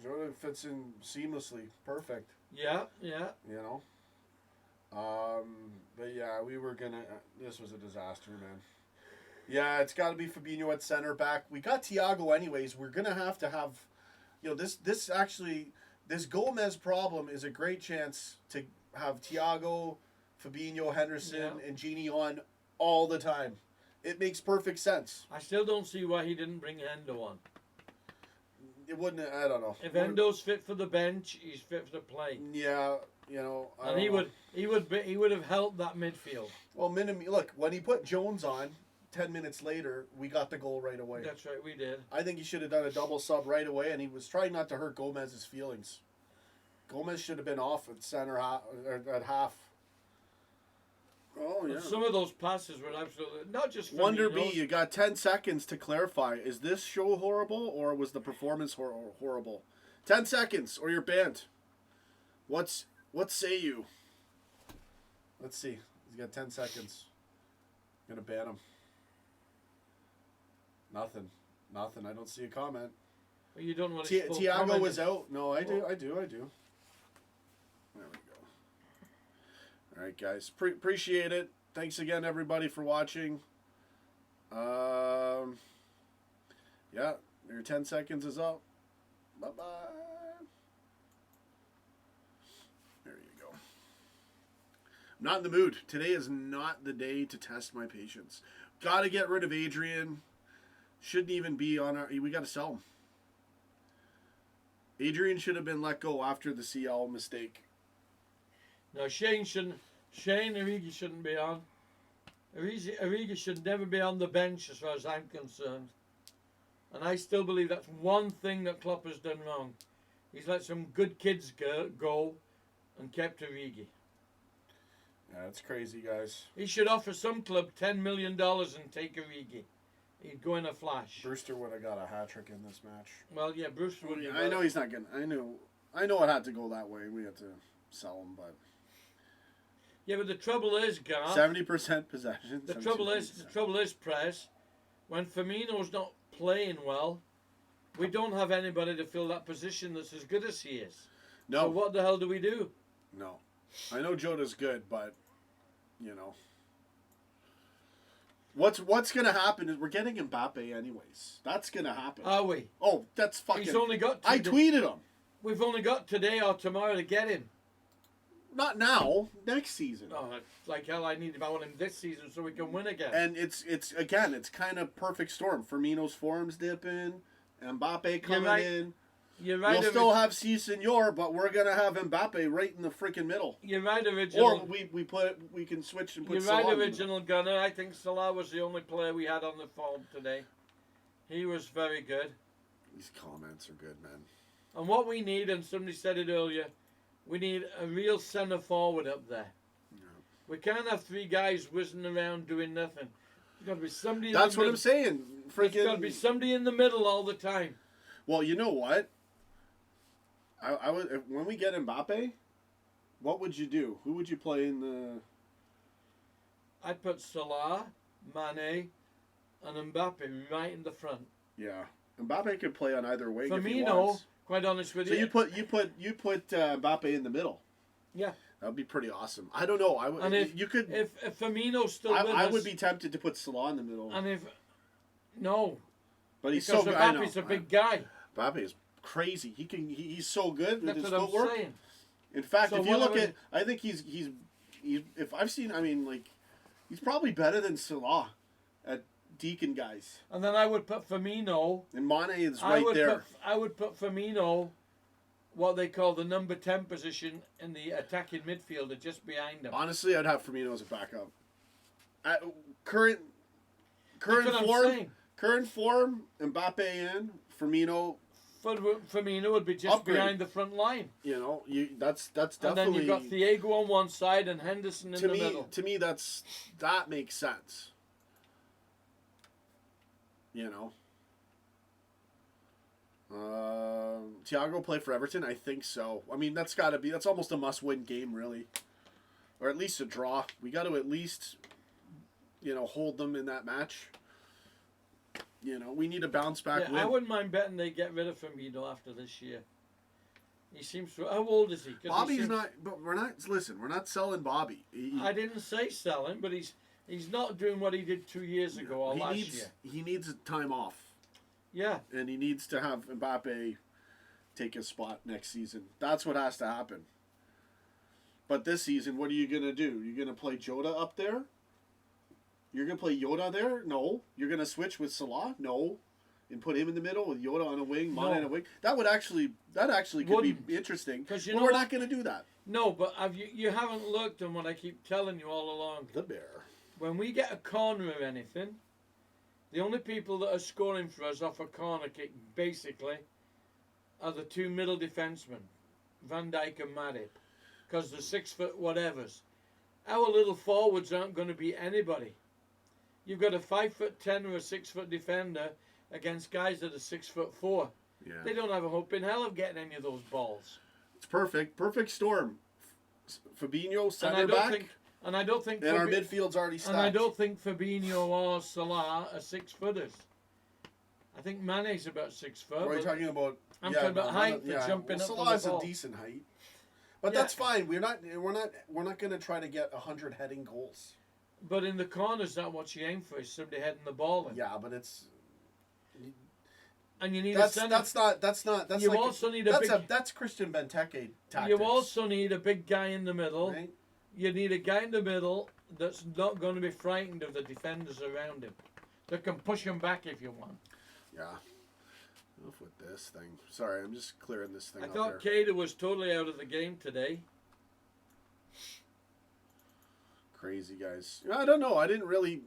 Jota fits in seamlessly. Perfect. Yeah. But yeah, we were gonna. This was a disaster, man. Yeah, it's got to be Fabinho at center back. We got Thiago anyways. We're gonna have to have, this Gomez problem is a great chance to have Thiago, Fabinho, Henderson, Yeah. and Genie on all the time. It makes perfect sense. I still don't see why he didn't bring Hendo on. It wouldn't. I don't know. If Hendo's fit for the bench, he's fit for the play. Yeah, you know. I And don't know. he would have helped that midfield. Well, look, when he put Jones on, 10 minutes later, we got the goal right away. That's right, we did. I think he should have done a double sub right away, and he was trying not to hurt Gomez's feelings. Gomez should have been off at center half, or at half. Oh, yeah. Some of those passes were absolutely not just for Wonder me, B, you got 10 seconds to clarify. Is this show horrible, or was the performance horrible? 10 seconds, or you're banned. What say you? Let's see. He's got 10 seconds. I'm gonna ban him. Nothing. I don't see a comment. Well, you don't want Tiago was out. No, I do. There we go. All right, guys. Appreciate it. Thanks again, everybody, for watching. Yeah, your 10 seconds is up. Bye-bye. There you go. I'm not in the mood. Today is not the day to test my patience. Got to get rid of Adrian. Shouldn't even be on our... We got to sell him. Adrian should have been let go after the CL mistake. No, Shane Origi shouldn't be on. Origi should never be on the bench as far as I'm concerned. And I still believe that's one thing that Klopp has done wrong. He's let some good kids go and kept Origi. Yeah, that's crazy, guys. He should offer some club $10 million and take Origi. He'd go in a flash. Brewster would have got a hat trick in this match. Well, yeah, Brewster would. I know he's not gonna. I know it had to go that way. We had to sell him, but yeah, but the trouble is, Garth. 70% possession. The trouble is, Press. When Firmino's not playing well, we don't have anybody to fill that position that's as good as he is. No. So what the hell do we do? No, I know Jota's good, but you know. What's gonna happen is we're getting Mbappe anyways. That's gonna happen. Are we? Oh, that's fucking. He's only got. I tweeted him. We've only got today or tomorrow to get him. Not now. Next season. Oh, like hell! I want him this season so we can win again. And it's kind of perfect storm. Firmino's form's dipping. Mbappe coming in. You're right. We'll still have C Senor, but we're gonna have Mbappe right in the freaking middle. You're right, original. Or we can switch and put. You're right, original Gunner. I think Salah was the only player we had on the phone today. He was very good. These comments are good, man. And what we need, and somebody said it earlier, we need a real centre forward up there. Yeah. We can't have three guys whizzing around doing nothing. There's got to be somebody. That's what I'm saying. There's got to be somebody in the middle all the time. Well, you know what? I would when we get Mbappe, what would you do? Who would you play in the? I'd put Salah, Mane, and Mbappe right in the front. Yeah, Mbappe could play on either wing. Firmino, if he wants. quite honest with you. So you put Mbappe in the middle. Yeah, that would be pretty awesome. I don't know. I would. And if you could, if Firmino's still with us, I would be tempted to put Salah in the middle. And if no, but he's so good. Mbappe's a big guy. Mbappe is crazy. He's so good with his what footwork. I'm saying. In fact, if you look at, I think he's if I've seen, I mean, like, he's probably better than Salah at Deacon guys. And then I would put Firmino. And Mane is right there. I would put Firmino, what they call the number 10 position in the attacking midfielder, just behind him. Honestly, I'd have Firmino as a backup. At current form, Mbappe in, Firmino. Firmino would be just behind the front line. You know, that's definitely. And then you've got Thiago on one side and Henderson in the middle. To me, that makes sense. You know. Thiago play for Everton? I think so. I mean, that's almost a must-win game, really, or at least a draw. We got to at least, hold them in that match. We need a bounce back win. I wouldn't mind betting they get rid of Firmino after this year. He seems to. How old is he? Bobby's not. But we're not. Listen, we're not selling Bobby. I didn't say selling, but he's not doing what he did 2 years ago or last year. He needs time off. Yeah. And he needs to have Mbappe take his spot next season. That's what has to happen. But this season, what are you gonna do? You're gonna play Jota up there? You're gonna play Yoda there? No. You're gonna switch with Salah? No. And put him in the middle with Yoda on a wing, Mane on a wing. That actually could be interesting. Because we're not gonna do that. No, but you haven't looked on what I keep telling you all along. The bear. When we get a corner or anything, the only people that are scoring for us off a corner kick, basically, are the two middle defensemen, Van Dijk and Matip, because the 6 foot whatevers. Our little forwards aren't going to beat anybody. You've got a 5'10" or a 6 foot defender against guys that are 6'4". Yeah. They don't have a hope in hell of getting any of those balls. It's perfect storm. Fabinho center back. And I don't think. And our midfield's already stacked. And I don't think Fabinho or Salah are 6 footers. I think Mane's about 6 foot. What are you talking about? I'm talking about height for jumping up on the ball. Salah's a decent height, but that's fine. We're not going to try to get 100 heading goals. But in the corners, that's what you aim for, is somebody heading the ball in. Yeah, but it's. And you need that's a that's not you like also need a big. That's Christian Benteke tactics. You also need a big guy in the middle. Right? You need a guy in the middle that's not going to be frightened of the defenders around him, that can push him back if you want. Yeah. Enough with this thing. Sorry, I'm just clearing this thing I up thought there. Kada was totally out of the game today. Crazy guys. I don't know. I didn't really,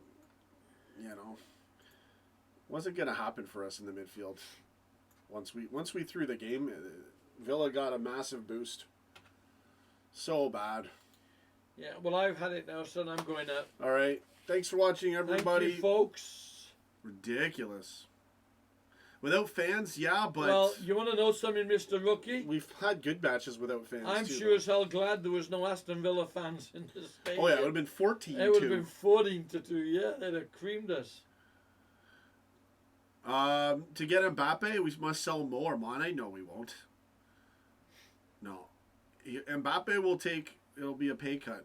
wasn't going to happen for us in the midfield. Once we threw the game, Villa got a massive boost. So bad. Yeah, well, I've had it now, son. I'm going up. All right. Thanks for watching, everybody. Thank you, folks. Ridiculous. Without fans, yeah, but... Well, you want to know something, Mr. Rookie? We've had good matches without fans, I'm too, sure as hell glad there was no Aston Villa fans in the stadium. Oh, yeah, it would have been 14-2. It would have been 14-2, yeah. They'd have creamed us. To get Mbappe, we must sell more. Mane? No, we won't. No. Mbappe will take... It'll be a pay cut.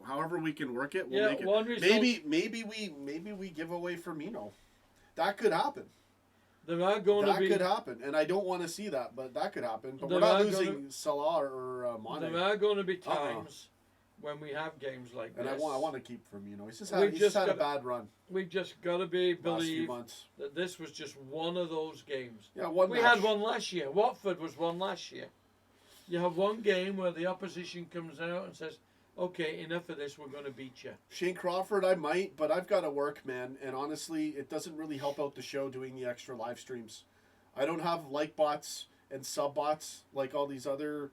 However we can work it, we'll make it. One result, maybe we give away Firmino. That could happen. There are going to be... That could happen, and I don't want to see that, but that could happen. But we're not losing Salah or Mane. There are going to be times when we have games like and this. And I want to keep Firmino. He's just had a bad run. We've just got to believe months. that this was just one of those games. Yeah, we had one last year. Watford was one last year. You have one game where the opposition comes out and says, okay, enough of this, we're going to beat you. Shane Crawford, I might, but I've got to work, man. And honestly, it doesn't really help out the show doing the extra live streams. I don't have like bots and sub bots like all these other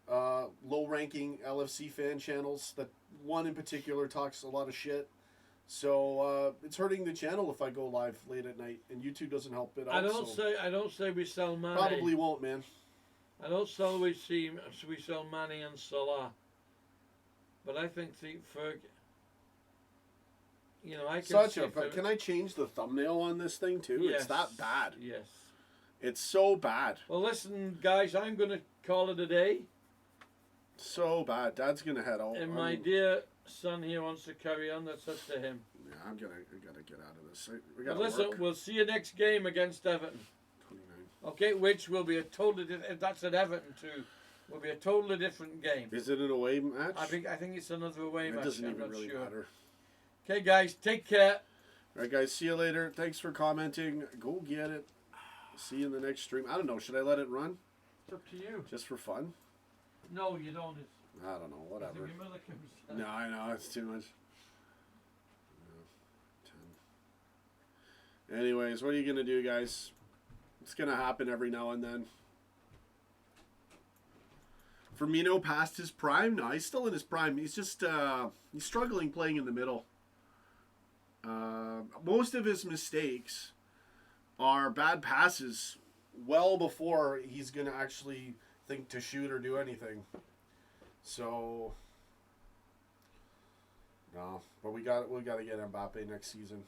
low-ranking LFC fan channels. That one in particular talks a lot of shit. So it's hurting the channel if I go live late at night, and YouTube doesn't help it out. I don't say we sell Mane. Probably won't, man. I don't say we sell Mane and Salah. But I think Ferg, I can can I change the thumbnail on this thing too? Yes. It's that bad. Yes. It's so bad. Well, listen, guys, I'm going to call it a day. So bad. Dad's going to head out. And my dear son here wants to carry on. That's up to him. Yeah, I gotta get out of this. Listen, we'll see you next game against Everton. 29. Okay, which will be a totally if that's at Everton too. Will be a totally different game. Is it an away match? I think it's another away match. It doesn't I'm even not really sure. matter. Okay, guys, take care. All right, guys, see you later. Thanks for commenting. Go get it. See you in the next stream. I don't know. Should I let it run? It's up to you. Just for fun? No, you don't. I don't know. Whatever. Your mother comes. No, I know. It's too much. 10. Anyways, what are you going to do, guys? It's going to happen every now and then. Firmino past his prime? No, he's still in his prime. He's just he's struggling playing in the middle. Most of his mistakes are bad passes well before he's going to actually think to shoot or do anything. So, no, but we got to get Mbappe next season.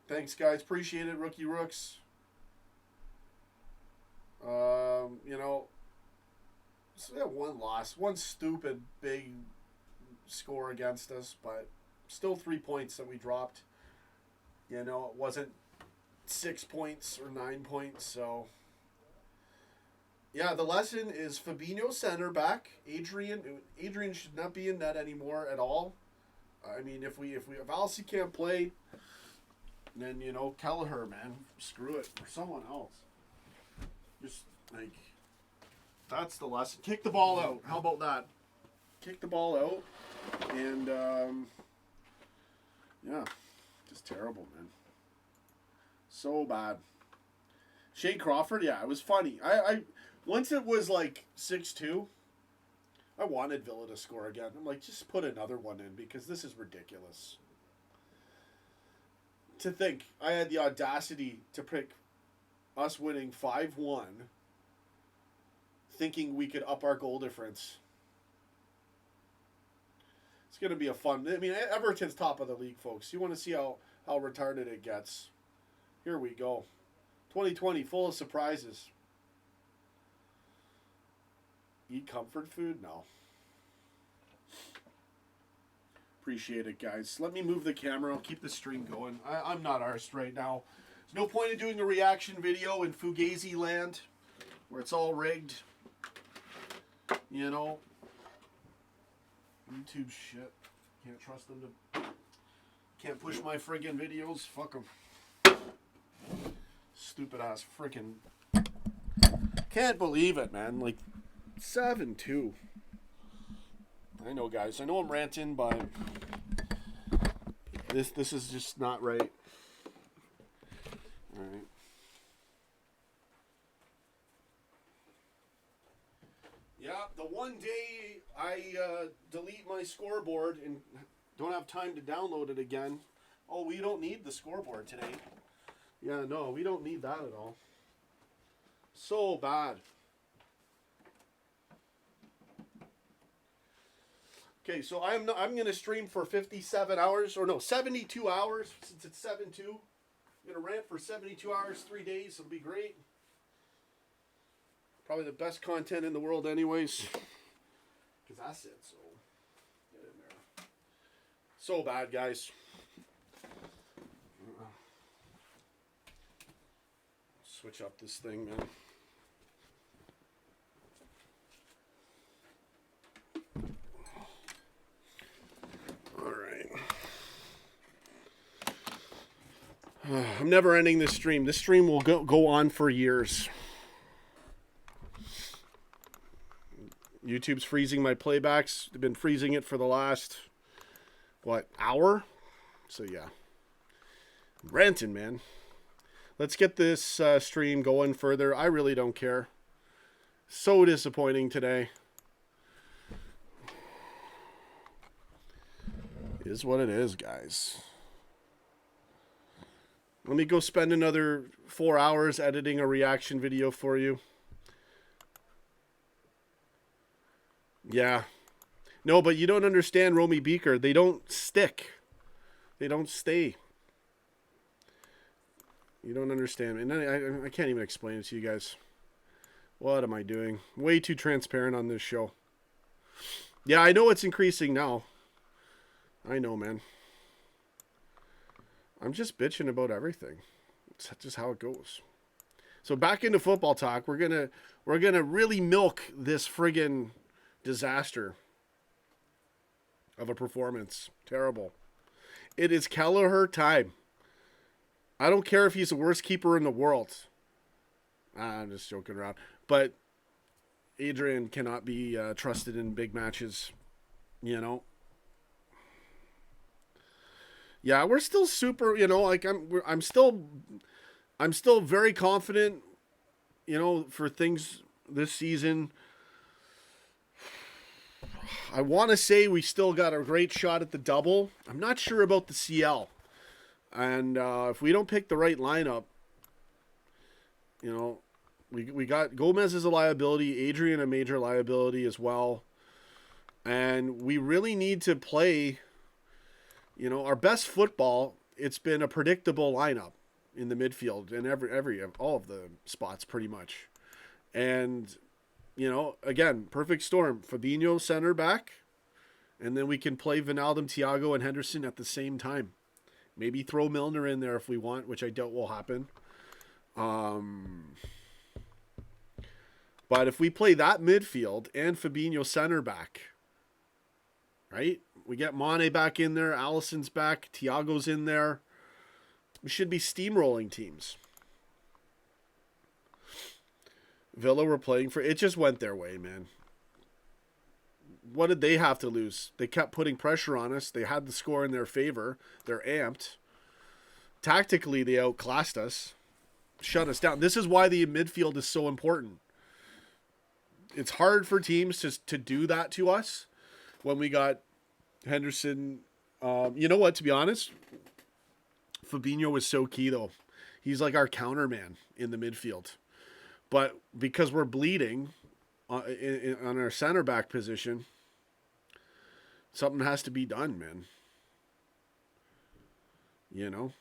Thanks, guys. Appreciate it, Rookie Rooks. One loss, one stupid big score against us, but still 3 points that we dropped. It wasn't 6 points or 9 points, so Yeah, the lesson is Fabinho center back. Adrian should not be in net anymore at all. I mean, if Alcy can't play, then Kelleher, man, screw it, or someone else. Just like that's the lesson. Kick the ball out. How about that? Kick the ball out, and yeah, just terrible, man. So bad. Shane Crawford, yeah, it was funny. I once it was like 6-2, I wanted Villa to score again. I'm like, just put another one in because this is ridiculous. To think I had the audacity to pick us winning 5-1, thinking we could up our goal difference. It's going to be a fun. I mean, Everton's top of the league, folks. You want to see how retarded it gets. Here we go. 2020, full of surprises. Eat comfort food? No. Appreciate it, guys. Let me move the camera. I'll keep the stream going. I'm not arsed right now. There's no point in doing a reaction video in Fugazi land where it's all rigged. YouTube shit. Can't trust them to... Can't push my friggin' videos. Fuck them. Stupid ass freaking... Can't believe it, man. Like, 7-2. I know, guys. I know I'm ranting, but this is just not right. All right. Yeah, the one day I delete my scoreboard and don't have time to download it again. Oh, we don't need the scoreboard today. Yeah, no, we don't need that at all. So bad. Okay, so I'm going to stream for 57 hours, or no, 72 hours, since it's 7-2. I'm going to rant for 72 hours, 3 days. It'll be great. Probably the best content in the world anyways. Because that's it, so get in there. So bad, guys. Switch up this thing, man. I'm never ending this stream. This stream will go on for years. YouTube's freezing my playbacks. They've been freezing it for the last, hour? So, yeah. I'm ranting, man. Let's get this stream going further. I really don't care. So disappointing today. It is what it is, guys. Let me go spend another 4 hours editing a reaction video for you. Yeah. No, but you don't understand, Romy Beaker. They don't stick. They don't stay. You don't understand. And I can't even explain it to you guys. What am I doing? Way too transparent on this show. Yeah, I know it's increasing now. I know, man. I'm just bitching about everything. It's just how it goes. So back into football talk. We're gonna really milk this friggin' disaster of a performance. Terrible. It is Kelleher time. I don't care if he's the worst keeper in the world. I'm just joking around. But Adrian cannot be trusted in big matches. Yeah, we're still super, I'm still very confident, for things this season. I want to say we still got a great shot at the double. I'm not sure about the CL. And if we don't pick the right lineup, we got Gomez as a liability, Adrian a major liability as well. And we really need to play... our best football, it's been a predictable lineup in the midfield and all of the spots pretty much. And, again, perfect storm. Fabinho center back, and then we can play Wijnaldum, Thiago, and Henderson at the same time. Maybe throw Milner in there if we want, which I doubt will happen. But if we play that midfield and Fabinho center back, right? We get Mane back in there, Allison's back, Thiago's in there. We should be steamrolling teams. Villa were playing for... It just went their way, man. What did they have to lose? They kept putting pressure on us. They had the score in their favor. They're amped. Tactically, they outclassed us. Shut us down. This is why the midfield is so important. It's hard for teams to do that to us when we got Henderson. You know what, to be honest? Fabinho was so key, though. He's like our counterman in the midfield. But because we're bleeding on our center back position, something has to be done, man. You know?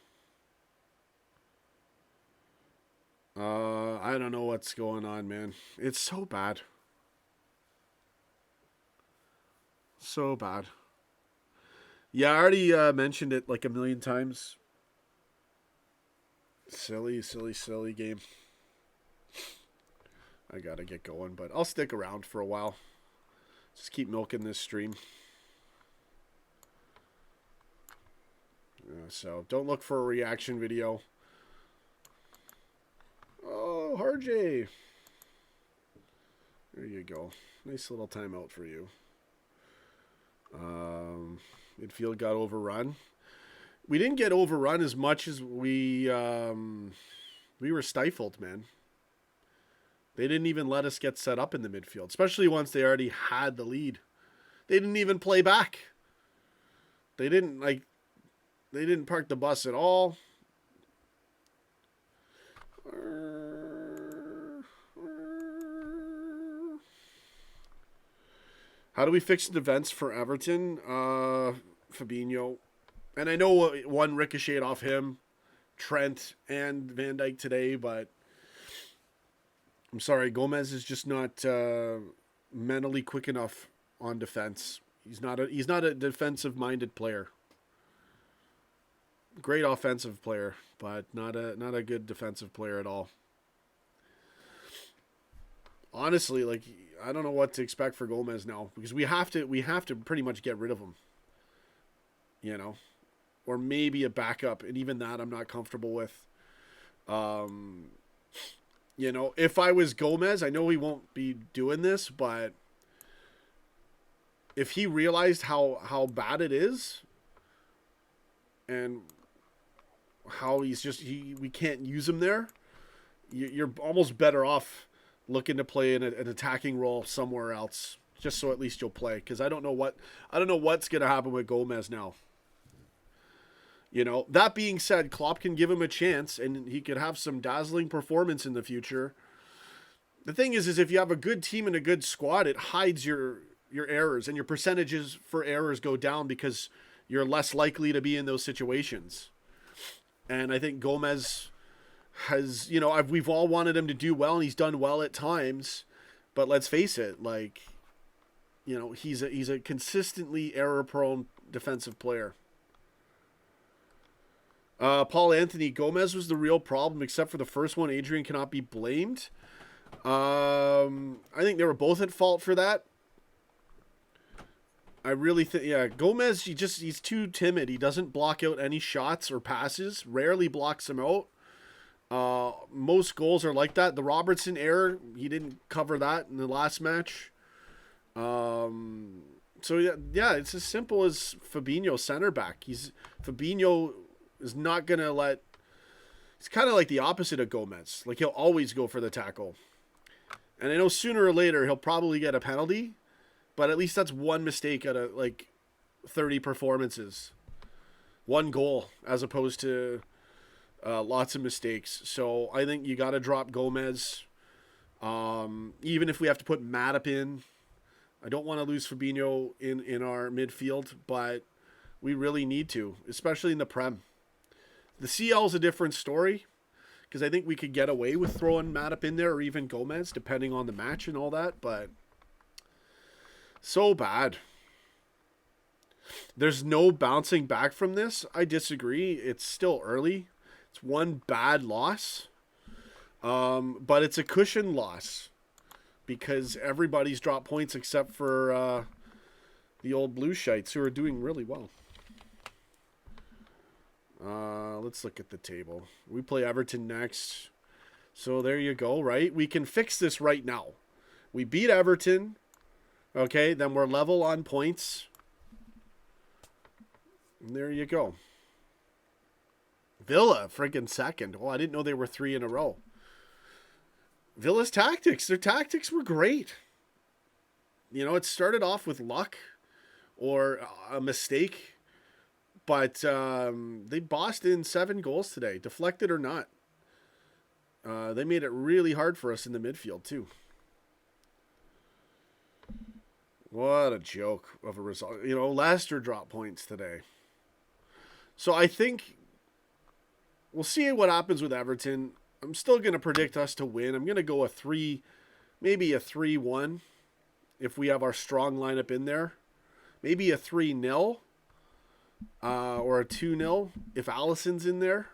I don't know what's going on, man. It's so bad. So bad. Yeah, I already mentioned it like a million times. Silly game. I gotta get going, but I'll stick around for a while. Just keep milking this stream. So don't look for a reaction video. Oh, Harjay. There you go. Nice little timeout for you. Midfield got overrun. We didn't get overrun as much as we were stifled, man. They didn't even let us get set up in the midfield, especially once they already had the lead. They didn't even play back. They didn't park the bus at all. How do we fix the defense for Everton? Fabinho. And I know one ricocheted off him, Trent, and Van Dijk today, but I'm sorry, Gomez is just not mentally quick enough on defense. He's not a defensive-minded player. Great offensive player, but not a good defensive player at all. Honestly, like, I don't know what to expect for Gomez now, because we have to pretty much get rid of him. You know, or maybe a backup, and even that I'm not comfortable with. You know, if I was Gomez, I know he won't be doing this, but if he realized how bad it is, and how we can't use him there, you're almost better off looking to play in an attacking role somewhere else, just so at least you'll play. Because I don't know what's gonna happen with Gomez now. You know, that being said, Klopp can give him a chance, and he could have some dazzling performance in the future. The thing is if you have a good team and a good squad, it hides your errors, and your percentages for errors go down because you're less likely to be in those situations. And I think Gomez has, you know, we've all wanted him to do well, and he's done well at times. But let's face it, like, you know, he's a consistently error-prone defensive player. Paul Anthony, Gomez was the real problem, except for the first one. Adrian cannot be blamed. I think they were both at fault for that. I really think, yeah, Gomez, he's too timid. He doesn't block out any shots or passes, rarely blocks them out. Most goals are like that. The Robertson error, he didn't cover that in the last match. So yeah, it's as simple as Fabinho center back. Fabinho is not going to he's kind of like the opposite of Gomez. Like, he'll always go for the tackle. And I know sooner or later he'll probably get a penalty, but at least that's one mistake out of, 30 performances. One goal, as opposed to lots of mistakes. So I think you got to drop Gomez. Even if we have to put Matip in. I don't want to lose Fabinho in our midfield, but we really need to, especially in the Prem. The CL is a different story, because I think we could get away with throwing Matip in there, or even Gomez, depending on the match and all that, but so bad. There's no bouncing back from this. I disagree. It's still early. It's one bad loss, but it's a cushion loss. because everybody's dropped points except for the old Blue Shites, who are doing really well. Let's look at the table. We play Everton next. So there you go, right? We can fix this right now. We beat Everton. Okay, then we're level on points. And there you go. Villa, freaking second. Oh, I didn't know they were 3 in a row. Villa's tactics. Their tactics were great. You know, it started off with luck or a mistake. But they bossed in 7 goals today, deflected or not. They made it really hard for us in the midfield, too. What a joke of a result. You know, Leicester dropped points today. So I think we'll see what happens with Everton. I'm still going to predict us to win. I'm going to go maybe a 3-1 if we have our strong lineup in there. Maybe a 3-0 or a 2-0 if Alisson's in there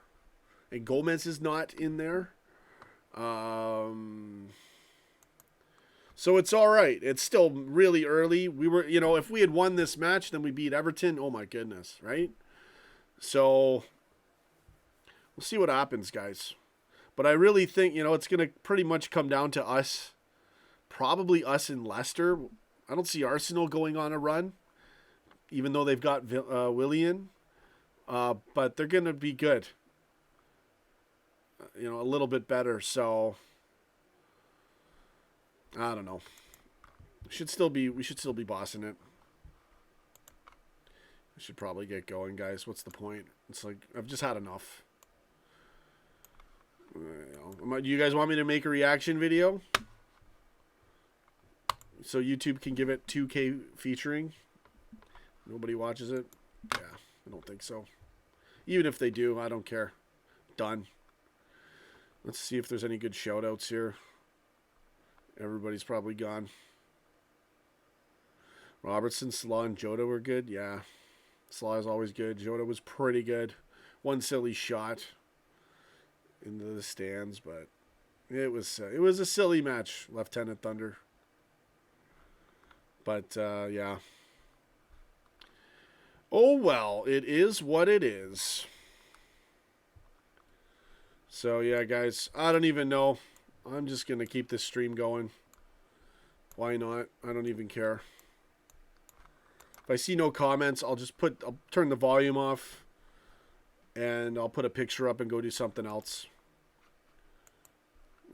and Gomez is not in there. So it's all right. It's still really early. We were, you know, if we had won this match, then we beat Everton. Oh my goodness, right? So we'll see what happens, guys. But I really think, you know, it's going to pretty much come down to us. Probably us and Leicester. I don't see Arsenal going on a run, even though they've got Willian. But they're going to be good. You know, a little bit better. So I don't know. We should still be bossing it. We should probably get going, guys. What's the point? It's like I've just had enough. Do you guys want me to make a reaction video so YouTube can give it 2K featuring? Nobody watches it? Yeah, I don't think so. Even if they do, I don't care. Done. Let's see if there's any good shout-outs here. Everybody's probably gone. Robertson, Salah, and Jota were good. Yeah. Salah is always good. Jota was pretty good. One silly shot into the stands, but it was a silly match, Lieutenant Thunder. But, yeah. Oh, well, it is what it is. So, yeah, guys, I don't even know. I'm just going to keep this stream going. Why not? I don't even care. If I see no comments, I'll turn the volume off. And I'll put a picture up and go do something else.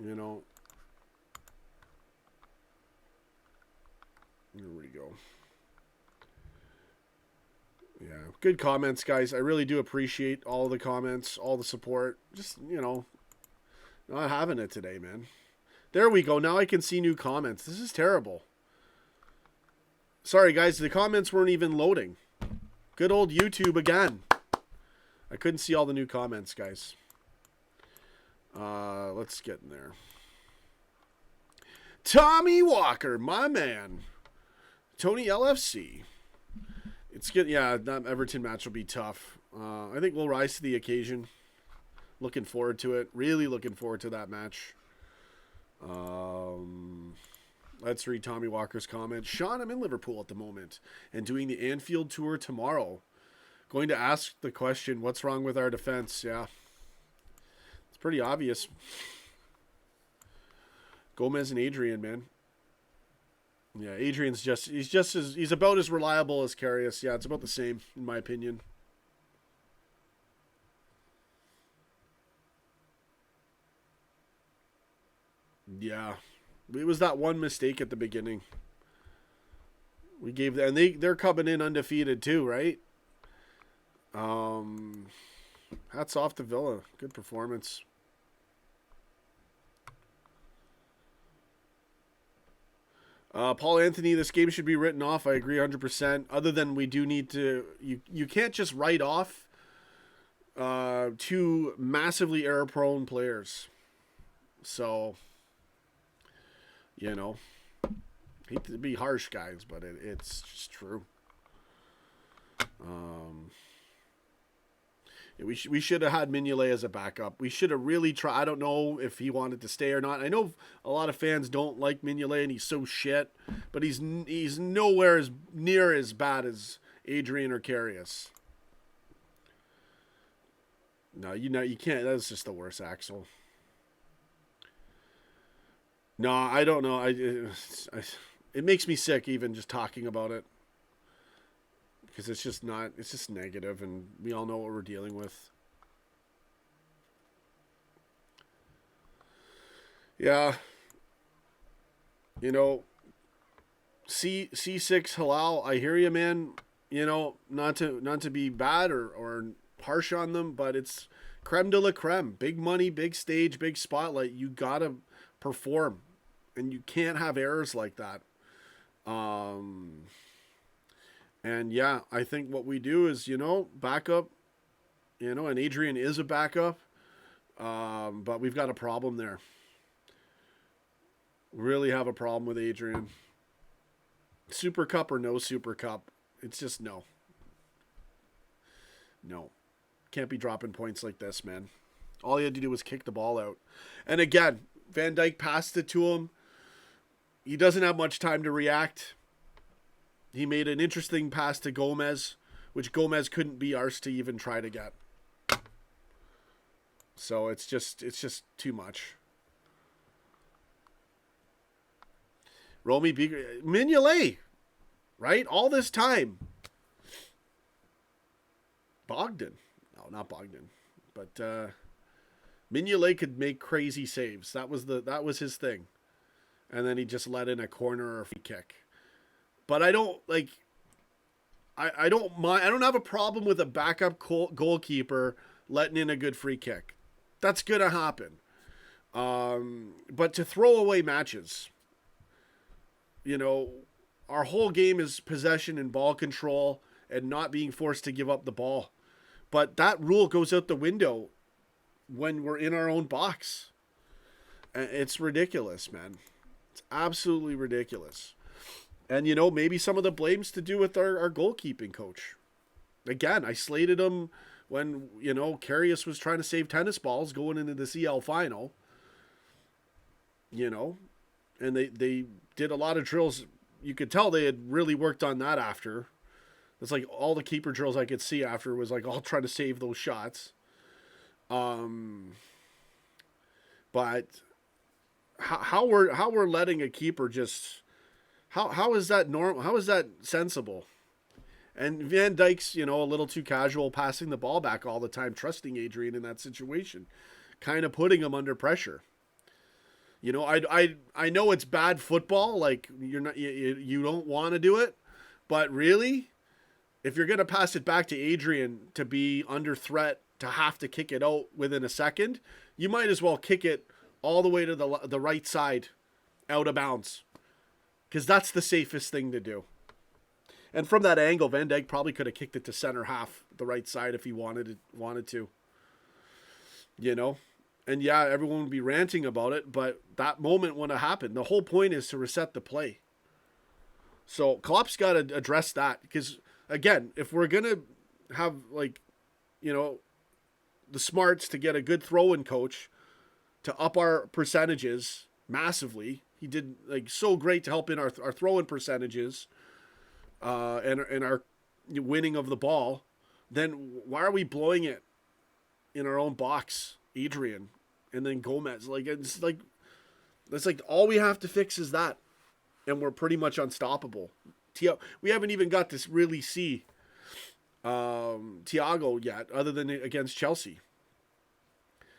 You know. Here we go. Yeah, good comments, guys. I really do appreciate all the comments, all the support. Just, you know, not having it today, man. There we go. Now I can see new comments. This is terrible. Sorry, guys. The comments weren't even loading. Good old YouTube again. I couldn't see all the new comments, guys. Let's get in there. Tommy Walker, my man. Tony LFC. It's good. Yeah, that Everton match will be tough. I think we'll rise to the occasion. Looking forward to it. Really looking forward to that match. Let's read Tommy Walker's comment. Sean, I'm in Liverpool at the moment and doing the Anfield tour tomorrow. Going to ask the question, what's wrong with our defense? Yeah. It's pretty obvious. Gomez and Adrian, man. Yeah, Adrian's he's about as reliable as Karius. Yeah, it's about the same, in my opinion. Yeah. It was that one mistake at the beginning. We gave and they're coming in undefeated too, right? Hats off to Villa. Good performance. Paul Anthony, this game should be written off. I agree 100%. Other than we do need to... You can't just write off 2 massively error-prone players. So, you know, hate to be harsh, guys, but it's just true. We should have had Mignolet as a backup. We should have really tried. I don't know if he wanted to stay or not. I know a lot of fans don't like Mignolet and he's so shit, but he's nowhere as near as bad as Adrian or Karius. No, you can't. That's just the worst, Axel. No, I don't know. It makes me sick even just talking about it. Because it's just not, it's just negative, and we all know what we're dealing with. Yeah. You know, C6 Halal, I hear you, man. You know, not to be bad or harsh on them, but it's creme de la creme. Big money, big stage, big spotlight. You gotta perform, and you can't have errors like that. And yeah, I think what we do is, backup, and Adrian is a backup, but we've got a problem there. Really have a problem with Adrian. Super Cup or no Super Cup, it's just no. No. Can't be dropping points like this, man. All he had to do was kick the ball out. And again, Van Dijk passed it to him. He doesn't have much time to react. He made an interesting pass to Gomez, which Gomez couldn't be arsed to even try to get. So it's just too much. Romy Mignolet, right? All this time. Bogdan. No, not Bogdan. But Mignolet could make crazy saves. That was his thing. And then he just let in a corner or a free kick. But I don't like. I don't mind. I don't have a problem with a backup goalkeeper letting in a good free kick. That's gonna happen. But to throw away matches, our whole game is possession and ball control and not being forced to give up the ball. But that rule goes out the window when we're in our own box. It's ridiculous, man. It's absolutely ridiculous. And, maybe some of the blame's to do with our goalkeeping coach. Again, I slated him when, Karius was trying to save tennis balls going into the CL final. And they did a lot of drills. You could tell they had really worked on that after. It's like all the keeper drills I could see after was like all trying to save those shots. But how we're letting a keeper just... How is that normal? How is that sensible? And Van Dijk's, a little too casual, passing the ball back all the time, trusting Adrian in that situation, kind of putting him under pressure. I know it's bad football, like you don't want to do it, but really, if you're gonna pass it back to Adrian to be under threat to have to kick it out within a second, you might as well kick it all the way to the right side, out of bounds. Because that's the safest thing to do. And from that angle, Van Dijk probably could have kicked it to center half, the right side, if he wanted to. And yeah, everyone would be ranting about it, but that moment wouldn't have happened. The whole point is to reset the play. So Klopp's got to address that. Because, again, if we're going to have, the smarts to get a good throw-in coach to up our percentages massively... He did so great to help in our throw-in percentages and our winning of the ball. Then why are we blowing it in our own box, Adrian, and then Gomez? It's like all we have to fix is that, and we're pretty much unstoppable. We haven't even got to really see Thiago yet, other than against Chelsea,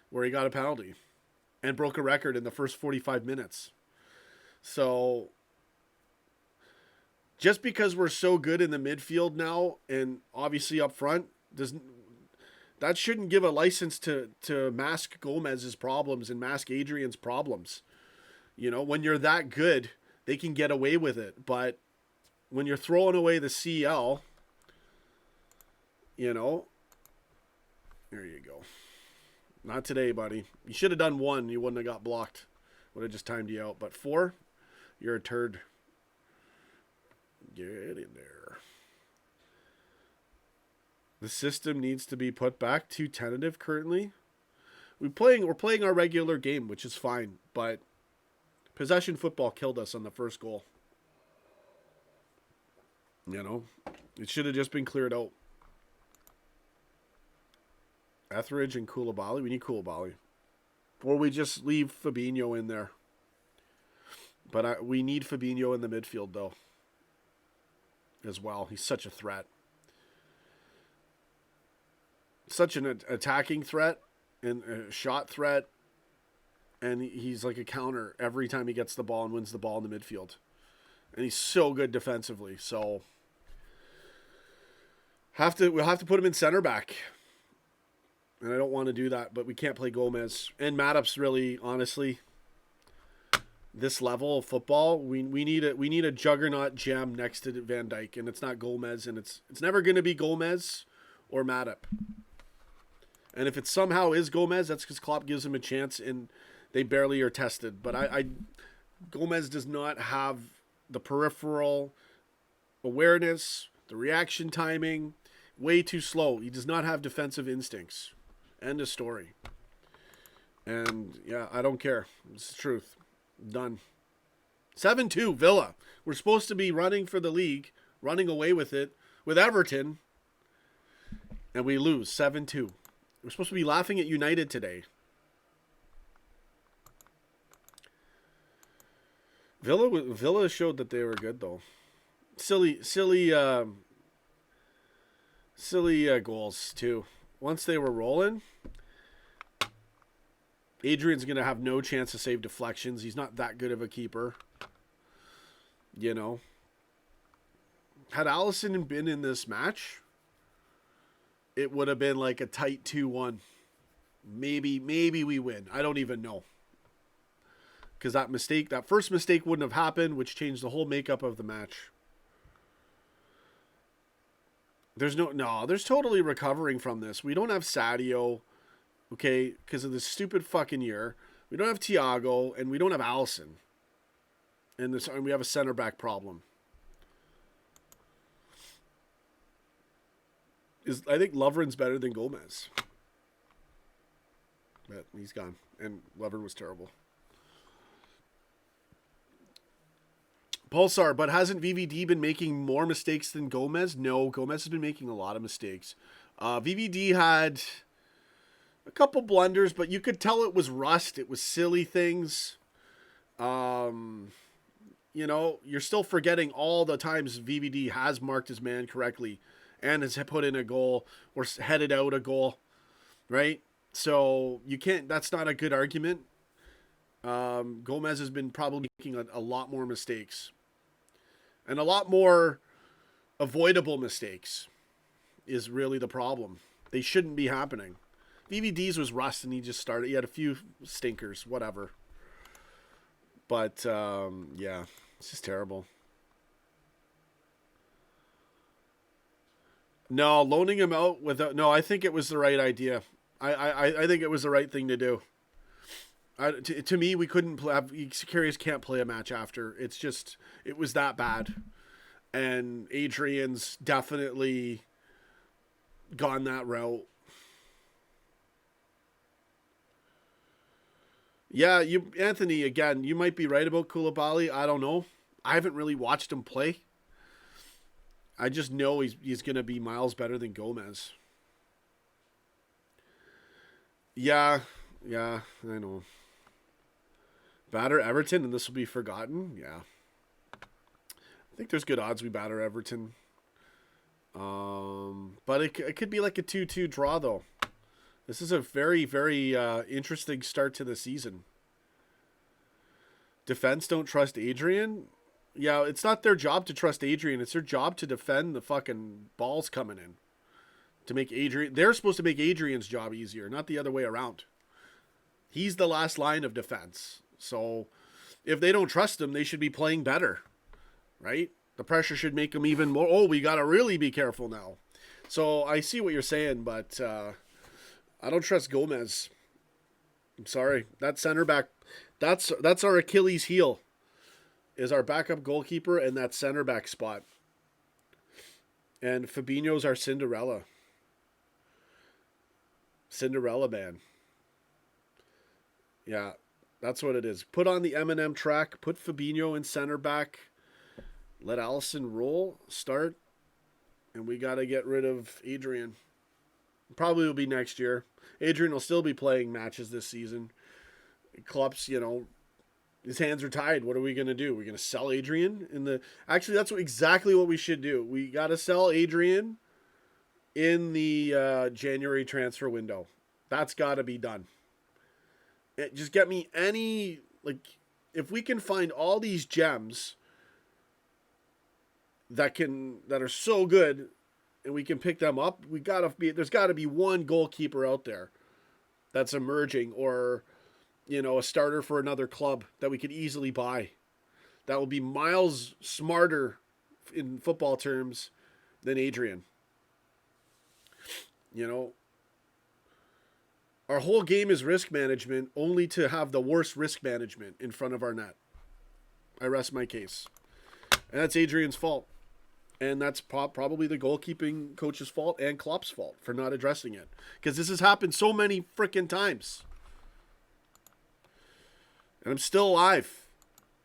where he got a penalty and broke a record in the first 45 minutes. So, just because we're so good in the midfield now, and obviously up front, that shouldn't give a license to mask Gomez's problems and mask Adrian's problems. When you're that good, they can get away with it. But when you're throwing away the CL, there you go. Not today, buddy. You should have done 1. You wouldn't have got blocked. Would have just timed you out. But 4... You're a turd. Get in The system needs to be put back to tentative currently. We're playing our regular game, which is fine, but possession football killed us on the first goal. You know, it should have just been cleared out. Etheridge and Koulibaly. We need Koulibaly. Or we just leave Fabinho in there. But we need Fabinho in the midfield, though, as well. He's such a threat. Such an attacking threat and a shot threat. And he's like a counter every time he gets the ball and wins the ball in the midfield. And he's so good defensively. So we'll have to put him in center back. And I don't want to do that, but we can't play Gomez. And Mattup's really, honestly, this level of football, we need a juggernaut gem next to Van Dijk, and it's not Gomez, and it's never going to be Gomez or Mattup. And if it somehow is Gomez, that's because Klopp gives him a chance, and they barely are tested. But Gomez does not have the peripheral awareness, the reaction timing, way too slow. He does not have defensive instincts. End of story. And yeah, I don't care. It's the truth. Done. 7-2 Villa. We're supposed to be running for the league, running away with it, with Everton, and we lose 7-2. We're supposed to be laughing at United today. Villa showed that they were good, though. Silly goals, too. Once they were rolling, Adrian's going to have no chance to save deflections. He's not that good of a keeper. You know. Had Allison been in this match, it would have been like a tight 2-1. Maybe we win. I don't even know. Because that first mistake wouldn't have happened, which changed the whole makeup of the match. There's totally recovering from this. We don't have Sadio, okay, because of this stupid fucking year. We don't have Thiago, and we don't have Allison. And we have a center back problem. I think Lovren's better than Gomez. But he's gone. And Lovren was terrible. Pulsar, but hasn't VVD been making more mistakes than Gomez? No, Gomez has been making a lot of mistakes. VVD had a couple blunders, but you could tell it was rust. It was silly things. You know, you're still forgetting all the times VVD has marked his man correctly and has put in a goal or headed out a goal, right? So you can't, that's not a good argument. Gomez has been probably making a lot more mistakes and a lot more avoidable mistakes is really the problem. They shouldn't be happening. VVD's was rust and he just started. He had a few stinkers, whatever. But, yeah, it's just terrible. No, loaning him out without, no, I think it was the right idea. I think it was the right thing to do. To me, we couldn't have Sicarius can't play a match after. It's just it was that bad, and Adrian's definitely gone that route. Yeah, Anthony, again, you might be right about Koulibaly. I don't know. I haven't really watched him play. I just know he's going to be miles better than Gomez. Yeah, I know. Batter Everton and this will be forgotten? Yeah. I think there's good odds we batter Everton. But it could be like a 2-2 draw, though. This is a very, very interesting start to the season. Defense don't trust Adrian. Yeah, it's not their job to trust Adrian. It's their job to defend the fucking balls coming in. To make Adrian... They're supposed to make Adrian's job easier, not the other way around. He's the last line of defense. So if they don't trust him, they should be playing better. Right? The pressure should make them even more... Oh, we got to really be careful now. So I see what you're saying, but I don't trust Gomez. I'm sorry. That center back... That's our Achilles heel. Is our backup goalkeeper and that center back spot. And Fabinho's our Cinderella. Cinderella Man. Yeah, that's what it is. Put on the Eminem track. Put Fabinho in center back. Let Allison roll. Start. And we got to get rid of Adrian. Probably will be next year. Adrian will still be playing matches this season. Klopp's, his hands are tied. What are we going to do? We're going to sell Adrian in the... Actually, that's exactly what we should do. We got to sell Adrian in the January transfer window. That's got to be done. Just get me any... if we can find all these gems that are so good and we can pick them up, there's got to be one goalkeeper out there that's emerging, or a starter for another club that we could easily buy. That will be miles smarter in football terms than Adrian. Our whole game is risk management, only to have the worst risk management in front of our net. I rest my case. And that's Adrian's fault. And that's probably the goalkeeping coach's fault and Klopp's fault for not addressing it. Because this has happened so many freaking times. And I'm still alive.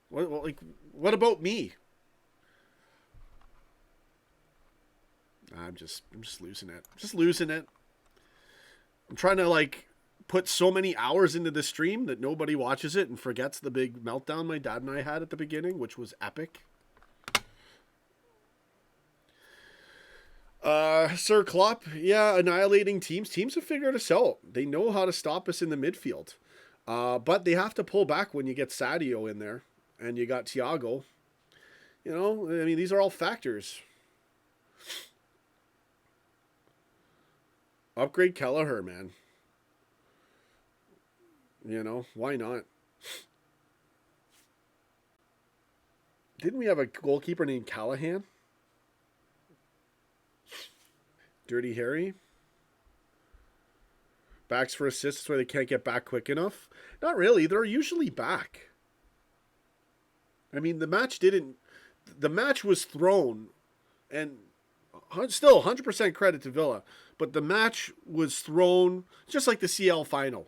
What about me? I'm just losing it. Just losing it. I'm trying to put so many hours into the stream that nobody watches it and forgets the big meltdown my dad and I had at the beginning, which was epic. Sir Klopp, yeah, annihilating teams. Teams have figured us out. They know how to stop us in the midfield. But they have to pull back when you get Sadio in there and you got Thiago. These are all factors. Upgrade Kelleher, man. Why not? Didn't we have a goalkeeper named Callahan? Dirty Harry? Backs for assists where they can't get back quick enough? Not really. They're usually back. The match was thrown, and still 100% credit to Villa, but the match was thrown just like the CL final.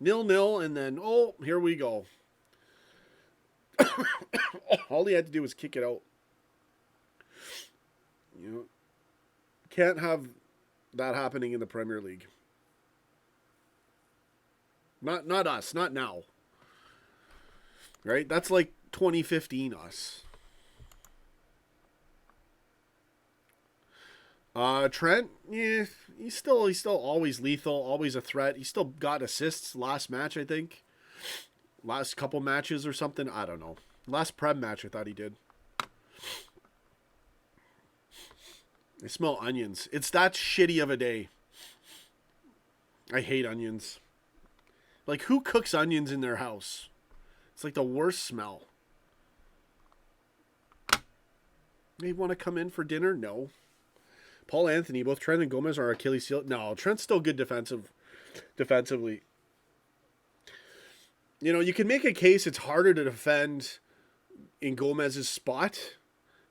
0-0, and then, here we go. All he had to do was kick it out. Can't have that happening in the Premier League. Not us, not now. Right? That's like 2015 us. Trent, yeah, he's still always lethal, always a threat. He still got assists last match, I think. Last couple matches or something, I don't know. Last Prem match, I thought he did. I smell onions. It's that shitty of a day. I hate onions. Who cooks onions in their house? It's like the worst smell. They want to come in for dinner? No. Paul Anthony, both Trent and Gomez are Achilles heel. No, Trent's still good defensively. You can make a case it's harder to defend in Gomez's spot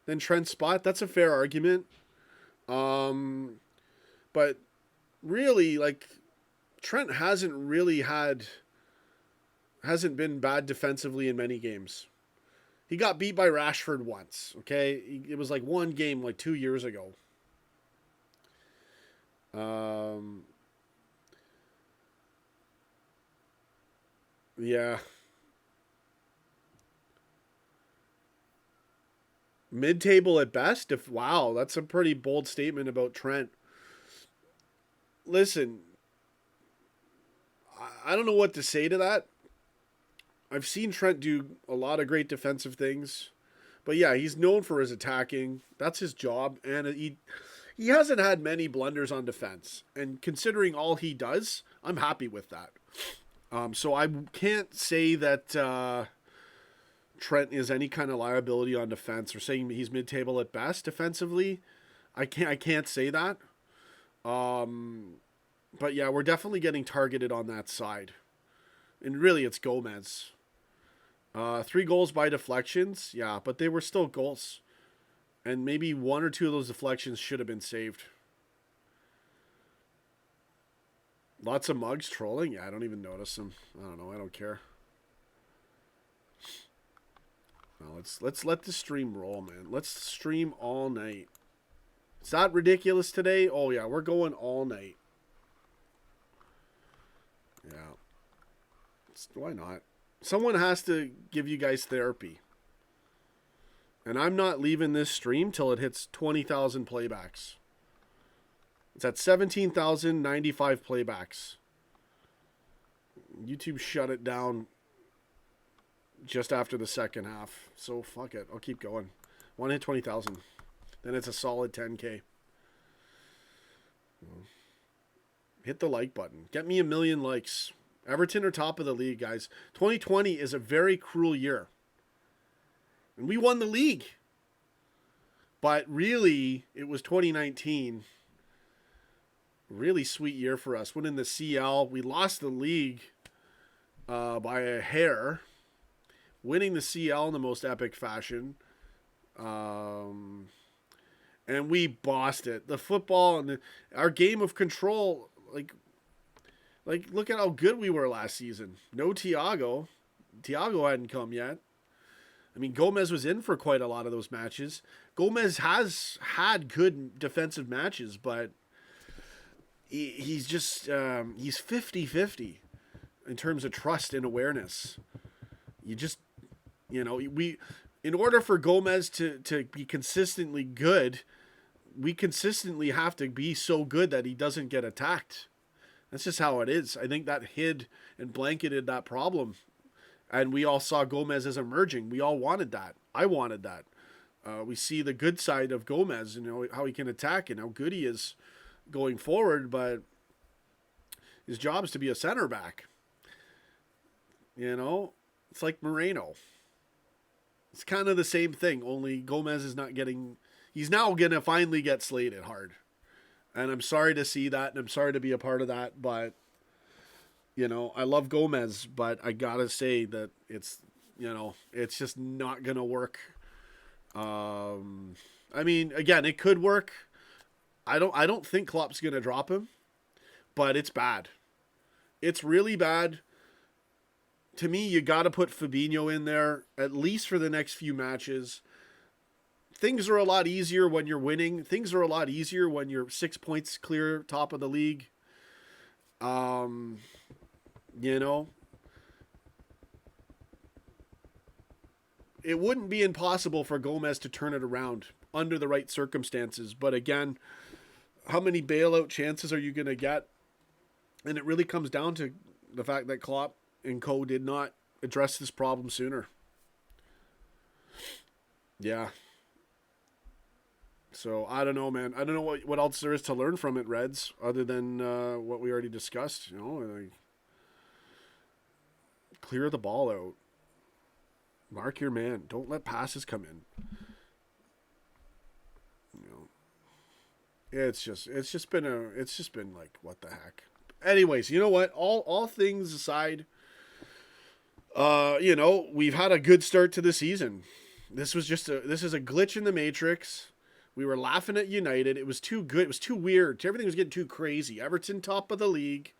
than Trent's spot. That's a fair argument. But really, Trent hasn't been bad defensively in many games. He got beat by Rashford once, okay? It was one game 2 years ago. Yeah. Mid-table at best? Wow, that's a pretty bold statement about Trent. Listen, I don't know what to say to that. I've seen Trent do a lot of great defensive things. But yeah, he's known for his attacking. That's his job. And he hasn't had many blunders on defense. And considering all he does, I'm happy with that. So I can't say that Trent is any kind of liability on defense, or saying he's mid-table at best defensively. I can't say that. But yeah, we're definitely getting targeted on that side. And really, it's Gomez. 3 goals by deflections. Yeah, but they were still goals. And maybe 1 or 2 of those deflections should have been saved. Lots of mugs trolling. Yeah, I don't even notice them. I don't know. I don't care. Well, let's let the stream roll, man. Let's stream all night. Is that ridiculous today? Oh yeah, we're going all night. Yeah. Why not? Someone has to give you guys therapy. And I'm not leaving this stream till it hits 20,000 playbacks. It's at 17,095 playbacks. YouTube shut it down just after the second half. So fuck it. I'll keep going. Want to hit 20,000. Then it's a solid 10K. Hit the like button. Get me 1 million likes. Everton are top of the league, guys. 2020 is a very cruel year. And we won the league. But really, it was 2019. Really sweet year for us. Winning the CL. We lost the league by a hair. Winning the CL in the most epic fashion. And we bossed it. The football and our game of control, like look at how good we were last season. No Thiago. Thiago hadn't come yet. I mean, Gomez was in for quite a lot of those matches. Gomez has had good defensive matches, but he's just he's 50-50 in terms of trust and awareness. You just, in order for Gomez to be consistently good, we consistently have to be so good that he doesn't get attacked. That's just how it is. I think that hid and blanketed that problem. And we all saw Gomez as emerging. We all wanted that. I wanted that. We see the good side of Gomez, how he can attack and how good he is going forward, but his job is to be a center back. It's like Moreno. It's kind of the same thing, only Gomez is not getting... He's now going to finally get slated hard. And I'm sorry to see that, and I'm sorry to be a part of that, but, I love Gomez, but I got to say that it's just not going to work. I mean, again, it could work. I don't think Klopp's going to drop him, but it's bad. It's really bad. To me, you got to put Fabinho in there, at least for the next few matches. Things are a lot easier when you're winning. Things are a lot easier when you're 6 points clear, top of the league. It wouldn't be impossible for Gomez to turn it around under the right circumstances. But again, how many bailout chances are you going to get? And it really comes down to the fact that Klopp and co did not address this problem sooner. Yeah. So, I don't know, man. I don't know what else there is to learn from it, Reds, other than what we already discussed. Clear the ball out. Mark your man. Don't let passes come in. It's just been like, what the heck. Anyways, you know what? All things aside, we've had a good start to the season. This is a glitch in the matrix. We were laughing at United. It was too good. It was too weird. Everything was getting too crazy. Everton top of the league.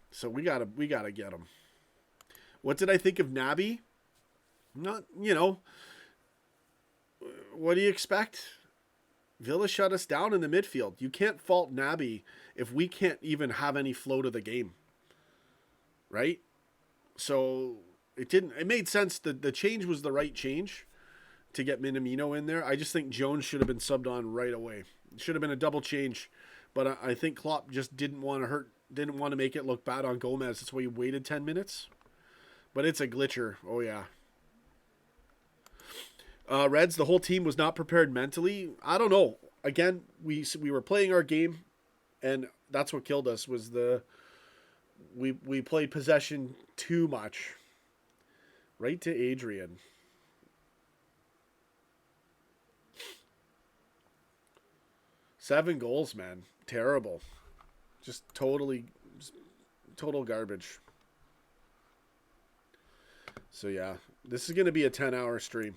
So we gotta get them. What did I think of Naby? Not, what do you expect? Villa shut us down in the midfield. You can't fault Naby if we can't even have any flow to the game. Right? So it made sense. The change was the right change to get Minamino in there. I just think Jones should have been subbed on right away. It should have been a double change. But I think Klopp just didn't want to make it look bad on Gomez. That's why he waited 10 minutes. But it's a glitcher. Oh, yeah. Reds, the whole team was not prepared mentally. I don't know. Again, we were playing our game, and that's what killed us was we played possession too much. Right to Adrian. Seven goals, man. Terrible. Just total garbage. So yeah, this is going to be a 10-hour stream.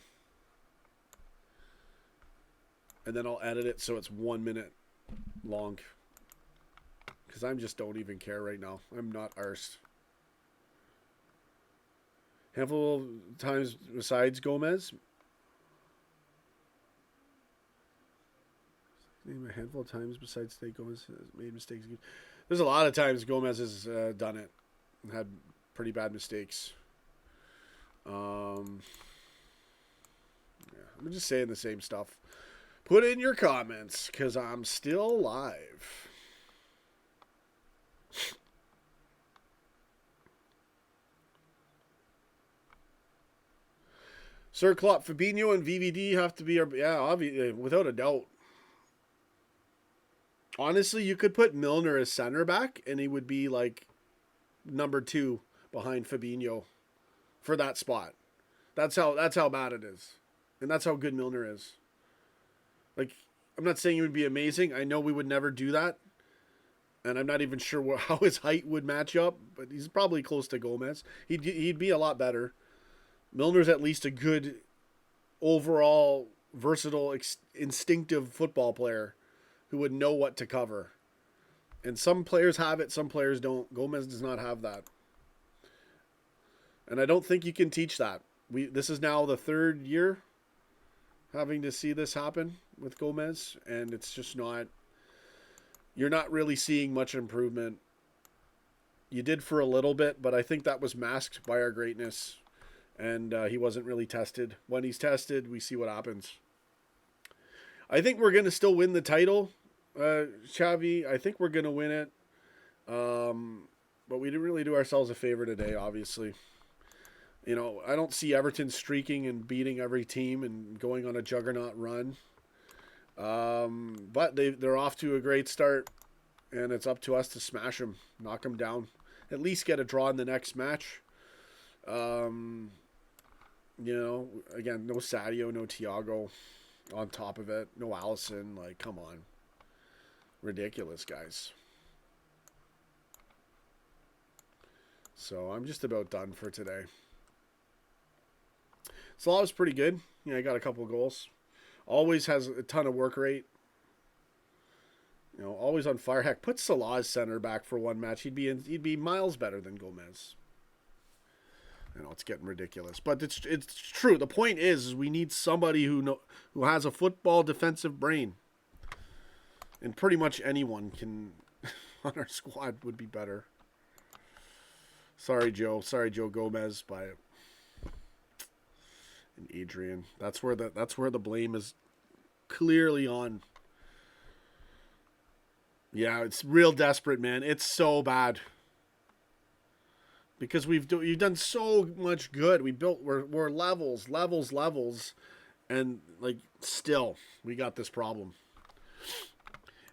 And then I'll edit it so it's 1 minute long. Because I just don't even care right now. I'm not arsed. Handful of times besides Gomez. Name a handful of times besides Gomez has made mistakes. There's a lot of times Gomez has done it and had pretty bad mistakes. I'm just saying the same stuff. Put in your comments because I'm still live. Sir Klopp, Fabinho, and VVD have to be obviously, without a doubt. Honestly, you could put Milner as center back, and he would be like number 2 behind Fabinho for that spot. That's how bad it is, and that's how good Milner is. Like, I'm not saying he would be amazing. I know we would never do that, and I'm not even sure how his height would match up, but he's probably close to Gomez. He'd be a lot better. Milner's at least a good overall versatile, instinctive football player who would know what to cover. And some players have it, some players don't. Gomez does not have that. And I don't think you can teach that. This is now the 3rd year having to see this happen with Gomez, and it's just not, you're not really seeing much improvement. You did for a little bit, but I think that was masked by our greatness, and he wasn't really tested. When he's tested, we see what happens. I think we're going to still win the title, Xavi. I think we're going to win it. But we didn't really do ourselves a favor today, obviously. You know, I don't see Everton streaking and beating every team and going on a juggernaut run. But they're off to a great start, and it's up to us to smash them, knock them down, at least get a draw in the next match. You know, again, no Sadio, no Thiago on top of it, no Allison. Like, come on. Ridiculous, guys. So I'm just about done for today. Salah was pretty good. You know, he got a couple of goals. Always has a ton of work rate. You know, always on fire. Heck, put Salah as center back for one match. He'd be miles better than Gomez. I know it's getting ridiculous, but it's true. The point is we need somebody who has a football defensive brain. And pretty much anyone can on our squad would be better. Sorry, Joe Gomez, but and Adrian. That's where the blame is clearly on. Yeah, it's real desperate, man. It's so bad. Because you've done so much good. We're levels, and like still we got this problem.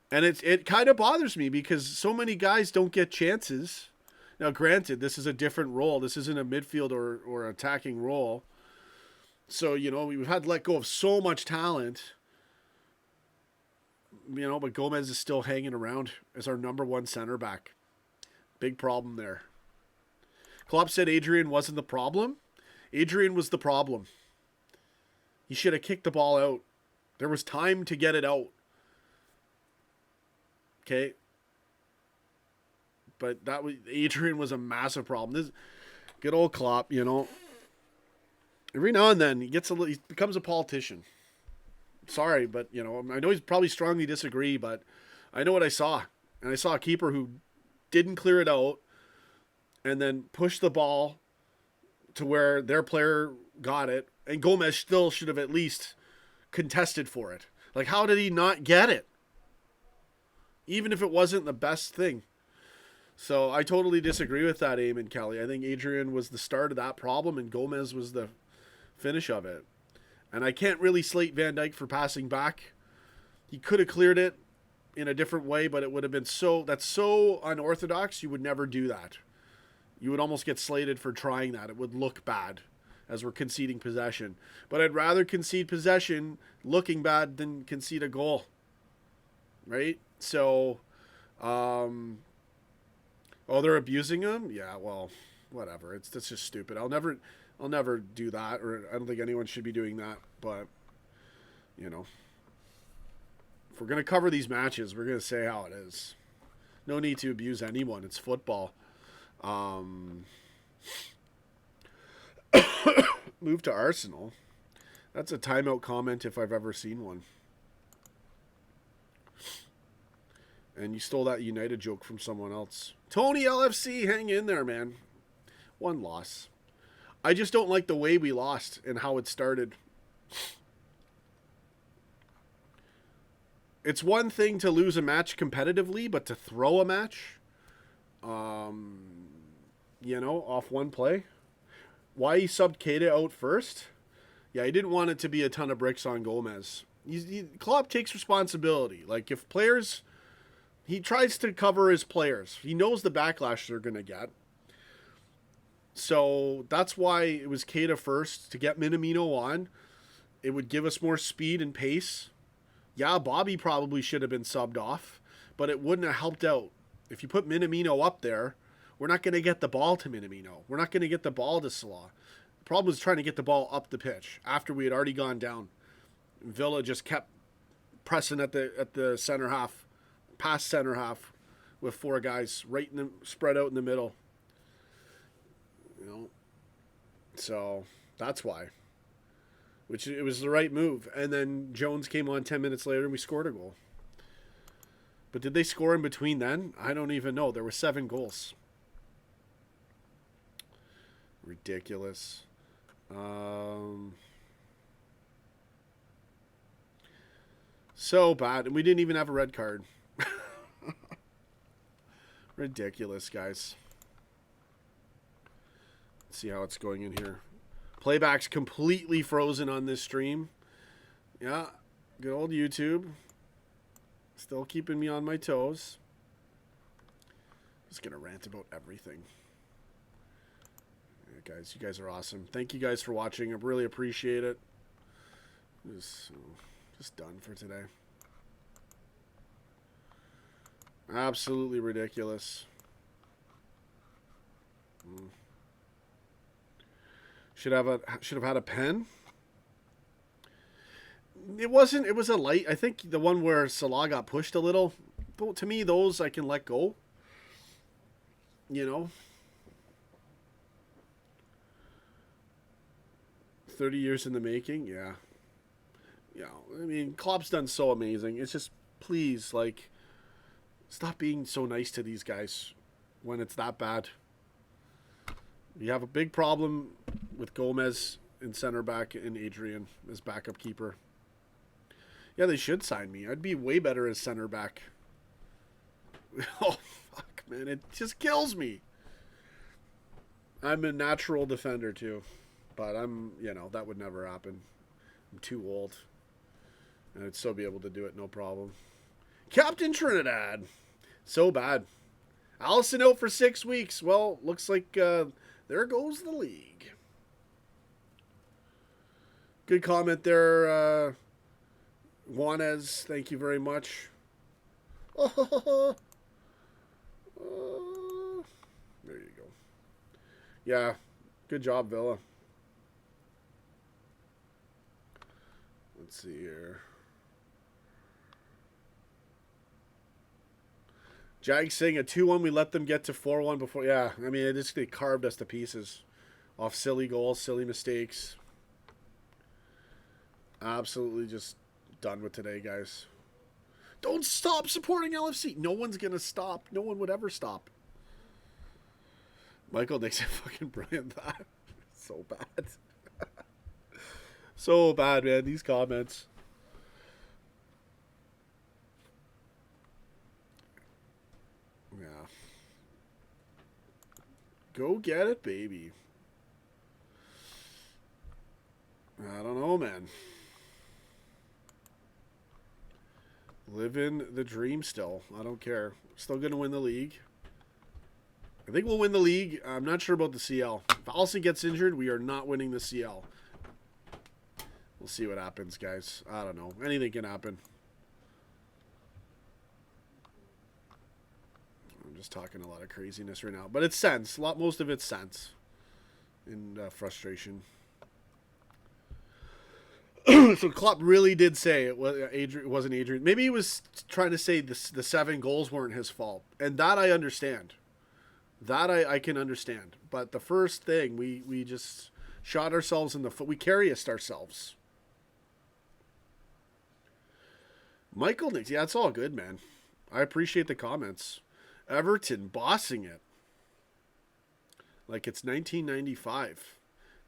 And it kind of bothers me because so many guys don't get chances. Now, granted, this is a different role. This isn't a midfield or attacking role. So, you know, we've had to let go of so much talent. You know, but Gomez is still hanging around as our number 1 center back. Big problem there. Klopp said Adrian wasn't the problem. Adrian was the problem. He should have kicked the ball out. There was time to get it out. Okay? But Adrian was a massive problem. This good old Klopp, you know. Every now and then he becomes a politician. Sorry, but you know, I know he's probably strongly disagree, but I know what I saw. And I saw a keeper who didn't clear it out and then pushed the ball to where their player got it, and Gomez still should have at least contested for it. Like, how did he not get it? Even if it wasn't the best thing. So I totally disagree with that, Eamon Kelly. I think Adrian was the start of that problem, and Gomez was the finish of it. And I can't really slate Van Dijk for passing back. He could have cleared it in a different way, but it would have been that's so unorthodox, you would never do that. You would almost get slated for trying that. It would look bad as we're conceding possession. But I'd rather concede possession looking bad than concede a goal. Right? So, they're abusing him? Yeah, well, whatever. That's just stupid. I'll never do that, or I don't think anyone should be doing that. But, you know, if we're going to cover these matches, we're going to say how it is. No need to abuse anyone. It's football. Move to Arsenal. That's a timeout comment if I've ever seen one. And you stole that United joke from someone else. Tony LFC, hang in there, man. One loss. I just don't like the way we lost and how it started. It's one thing to lose a match competitively, but to throw a match, off one play. Why he subbed Keita out first? Yeah, he didn't want it to be a ton of bricks on Gomez. Klopp takes responsibility. Like, if players... He tries to cover his players. He knows the backlash they're going to get. So that's why it was Keita first, to get Minamino on. It would give us more speed and pace. Yeah, Bobby probably should have been subbed off, but it wouldn't have helped out. If you put Minamino up there, we're not going to get the ball to Minamino. We're not going to get the ball to Salah. The problem was trying to get the ball up the pitch after we had already gone down. Villa just kept pressing at the center half. Past center half with four guys right in the spread out in the middle. So that's why. Which it was the right move. And then Jones came on 10 minutes later and we scored a goal. But did they score in between then? I don't even know. There were 7 goals. Ridiculous. So bad. And we didn't even have a red card. Ridiculous, guys. Let's see how it's going in here. Playback's completely frozen on this stream. Yeah, good old YouTube. Still keeping me on my toes. Just gonna rant about everything. Yeah, guys, you guys are awesome. Thank you guys for watching. I really appreciate it. Just done for today. Absolutely ridiculous. Should have had a pen. It wasn't. It was a light. I think the one where Salah got pushed a little. To me, those I can let go. 30 years in the making. Yeah. I mean, Klopp's done so amazing. It's just, please, like, stop being so nice to these guys when it's that bad. You have a big problem with Gomez in center back and Adrian as backup keeper. Yeah, they should sign me. I'd be way better as center back. Oh, fuck, man. It just kills me. I'm a natural defender, too. But that would never happen. I'm too old. And I'd still be able to do it, no problem. Captain Trinidad. So bad. Allison out for 6 weeks. Well, looks like there goes the league. Good comment there, Juanez. Thank you very much. There you go. Yeah, good job, Villa. Let's see here. Jag saying a 2-1, we let them get to 4-1 before. Yeah, I mean, they carved us to pieces off silly goals, silly mistakes. Absolutely just done with today, guys. Don't stop supporting LFC. No one's going to stop. No one would ever stop. Michael Nixon, fucking brilliant. That so bad. So bad, man. These comments. Yeah. Go get it, baby. I don't know, man. Living the dream still. I don't care. Still going to win the league. I think we'll win the league. I'm not sure about the CL. If Allison gets injured, we are not winning the CL. We'll see what happens, guys. I don't know. Anything can happen. I'm just talking a lot of craziness right now. But it's sense. Most of it's sense. And frustration. So Klopp really did say it wasn't Adrian. Maybe he was trying to say the 7 goals weren't his fault, and that I understand. That I can understand. But the first thing, we just shot ourselves in the foot. We carried ourselves. Michael Nix, yeah, it's all good, man. I appreciate the comments. Everton bossing it like it's 1995.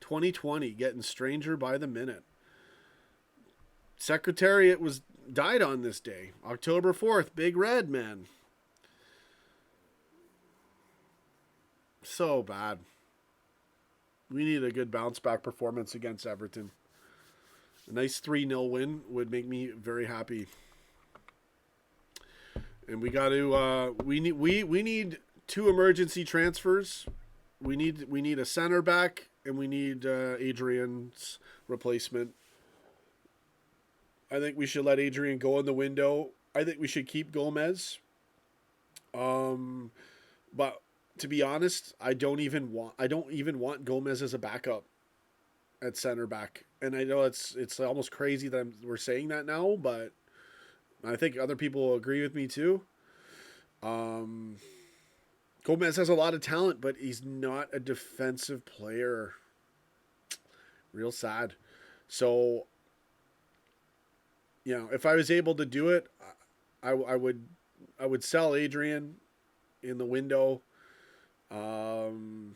2020 getting stranger by the minute. Secretariat died on this day, October 4th. Big Red, man. So bad. We need a good bounce back performance against Everton. A nice 3-0 win would make me very happy. And we got to we need 2 emergency transfers. We need a center back, and we need Adrian's replacement. I think we should let Adrian go in the window. I think we should keep Gomez. But to be honest, I don't even want Gomez as a backup at center back. And I know it's almost crazy that we're saying that now, but I think other people will agree with me too. Gomez has a lot of talent, but he's not a defensive player. Real sad. So, if I was able to do it, I would sell Adrian in the window, and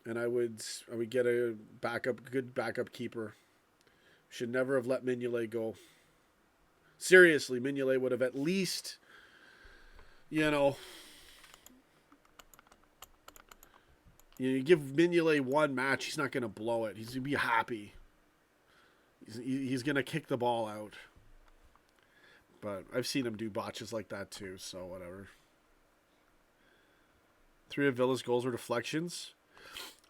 I would get a good backup keeper. Should never have let Mignolet go. Seriously, Mignolet would have at least, you give Mignolet one match, he's not going to blow it. He's going to be happy. He's going to kick the ball out. But I've seen him do botches like that too, so whatever. 3 of Villa's goals were deflections.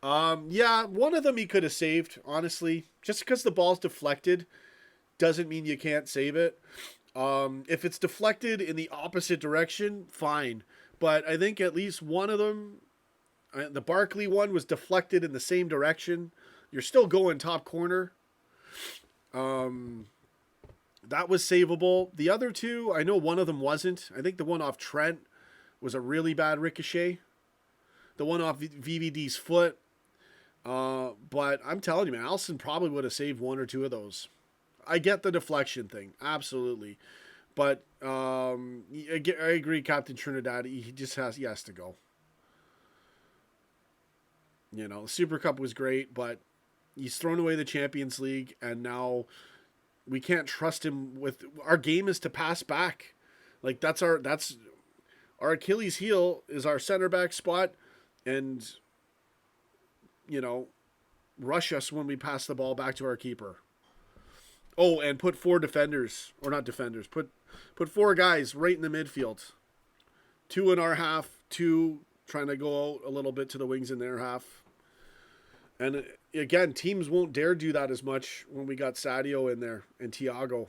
Yeah, one of them he could have saved, honestly. Just because the ball's deflected doesn't mean you can't save it. If it's deflected in the opposite direction, fine. But I think at least one of them, the Barkley one, was deflected in the same direction. You're still going top corner. That was savable. The other 2, I know one of them wasn't. I think the one off Trent was a really bad ricochet. The one off VVD's foot. But I'm telling you, man, Alisson probably would have saved 1 or 2 of those. I get the deflection thing. Absolutely. But I agree, Captain Trinidad. He has to go. The Super Cup was great, but he's thrown away the Champions League, and now we can't trust him with our game is to pass back. Like that's our Achilles heel is our center back spot, and rush us when we pass the ball back to our keeper. Oh, and put 4 defenders, or not defenders, put 4 guys right in the midfield. 2 in our half, 2 trying to go out a little bit to the wings in their half. And again, teams won't dare do that as much when we got Sadio in there and Thiago.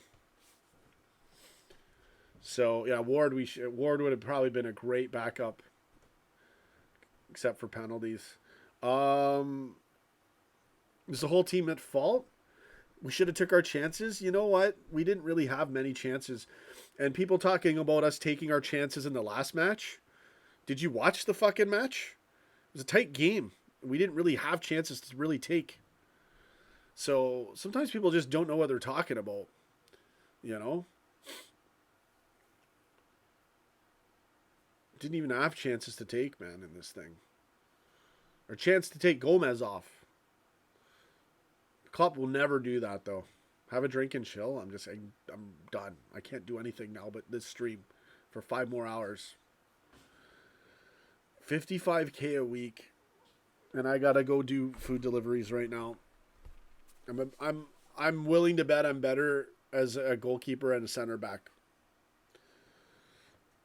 So yeah, Ward would have probably been a great backup, except for penalties. Is the whole team at fault? We should have took our chances. You know what? We didn't really have many chances. And people talking about us taking our chances in the last match. Did you watch the fucking match? It was a tight game. We didn't really have chances to really take. So sometimes people just don't know what they're talking about. Didn't even have chances to take, man, in this thing. Or chance to take Gomez off. Klopp will never do that, though. Have a drink and chill. I'm done. I can't do anything now but this stream for 5 more hours. $55K a week, and I gotta go do food deliveries right now. I'm willing to bet I'm better as a goalkeeper and a center back.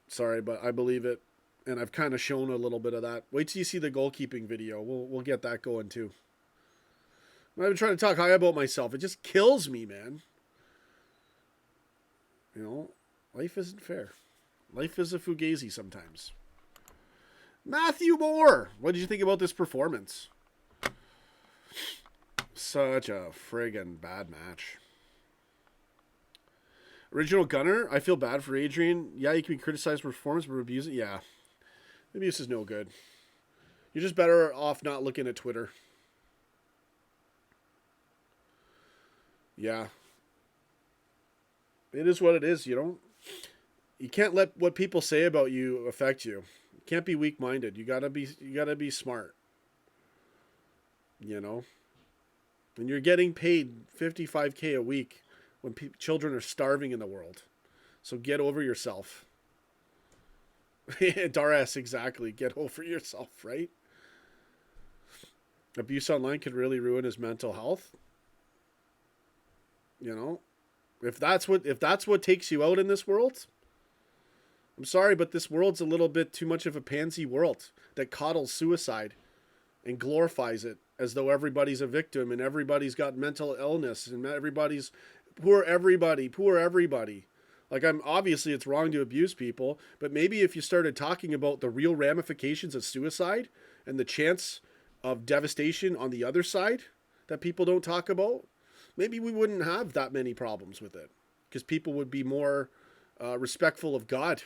Sorry, but I believe it, and I've kind of shown a little bit of that. Wait till you see the goalkeeping video. We'll get that going too. I'm not even trying to talk high about myself. It just kills me, man. Life isn't fair. Life is a fugazi sometimes. Matthew Moore, what did you think about this performance? Such a friggin' bad match. Original Gunner, I feel bad for Adrian. Yeah, you can be criticized for performance, but abuse it. Yeah, abuse is no good. You're just better off not looking at Twitter. Yeah, it is what it is. You can't let what people say about you affect you. You can't be weak-minded. You gotta be smart. You know, and you're getting paid $55K a week when children are starving in the world. So get over yourself. Daras, exactly. Get over yourself, right? Abuse online could really ruin his mental health. You know, if that's what takes you out in this world, I'm sorry, but this world's a little bit too much of a pansy world that coddles suicide and glorifies it as though everybody's a victim and everybody's got mental illness and everybody's poor everybody. Like, obviously it's wrong to abuse people, but maybe if you started talking about the real ramifications of suicide and the chance of devastation on the other side that people don't talk about, maybe we wouldn't have that many problems with it because people would be more respectful of God,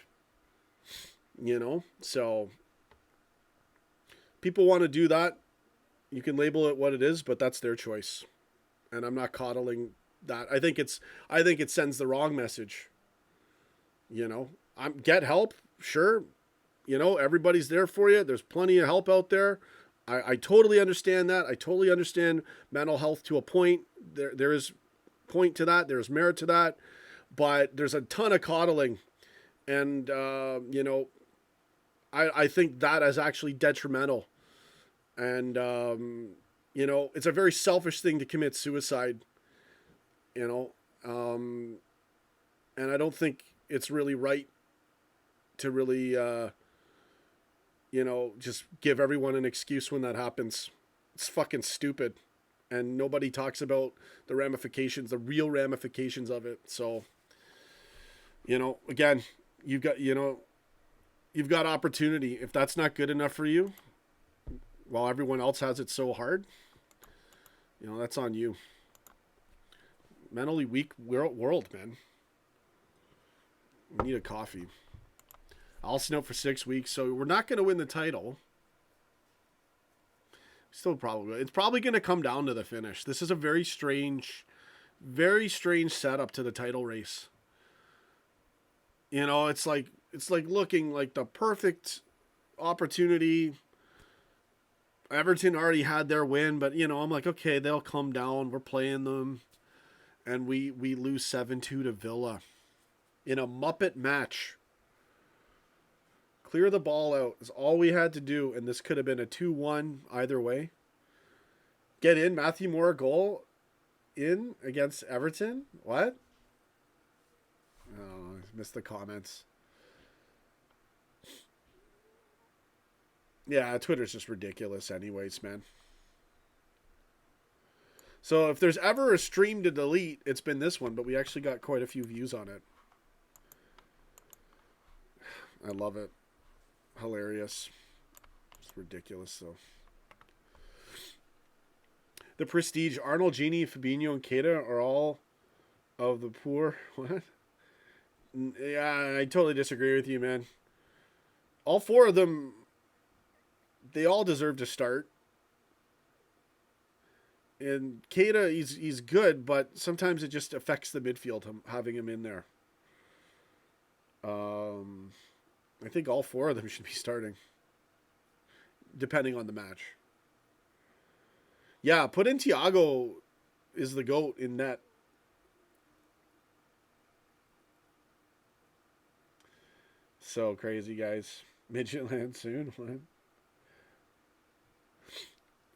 So people want to do that. You can label it what it is, but that's their choice. And I'm not coddling that. I think it sends the wrong message. Get help, sure. Everybody's there for you. There's plenty of help out there. I totally understand that. I totally understand mental health to a point. There is point to that. There's merit to that. But there's a ton of coddling. And, I think that is actually detrimental. And, it's a very selfish thing to commit suicide, and I don't think it's really right to really, just give everyone an excuse when that happens. It's fucking stupid. And nobody talks about the ramifications, the real ramifications of it. So, again, you've got opportunity. If that's not good enough for you, while everyone else has it so hard, that's on you. Mentally weak world, man. We need a coffee. Allison out for 6 weeks, so we're not going to win the title. Still probably. It's probably going to come down to the finish. This is a very strange setup to the title race. It's like looking like the perfect opportunity. Everton already had their win, but I'm like, okay, they'll come down. We're playing them, and we lose 7-2 to Villa in a Muppet match. Clear the ball out is all we had to do, and this could have been a 2-1 either way. Get in, Matthew Moore goal in against Everton. What? Oh, I missed the comments. Yeah, Twitter's just ridiculous anyways, man. So if there's ever a stream to delete, it's been this one, but we actually got quite a few views on it. I love it. Hilarious. It's ridiculous, though. The Prestige, Arnold, Genie, Fabinho, and Keita are all of the poor. What? Yeah, I totally disagree with you, man. All four of them, they all deserve to start. And Keita, he's good, but sometimes it just affects the midfield, having him in there. I think all four of them should be starting, depending on the match. Yeah, put in Thiago is the GOAT in net. So crazy, guys. Midgetland soon. What?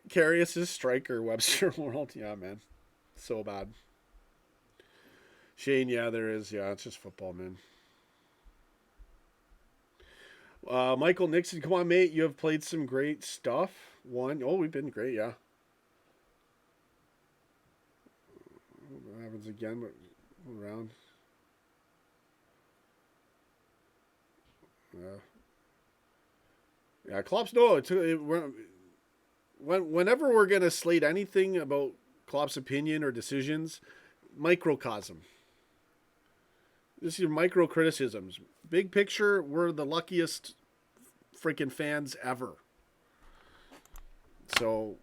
Karius is striker, Webster World. Yeah, man. So bad. Shane, yeah, there is. Yeah, it's just football, man. Michael Nixon, come on, mate. You have played some great stuff. We've been great, yeah. What happens again? What round? Yeah, Klopp's, no. Whenever we're going to slate anything about Klopp's opinion or decisions, microcosm. This is your micro criticisms. Big picture, we're the luckiest freaking fans ever. So,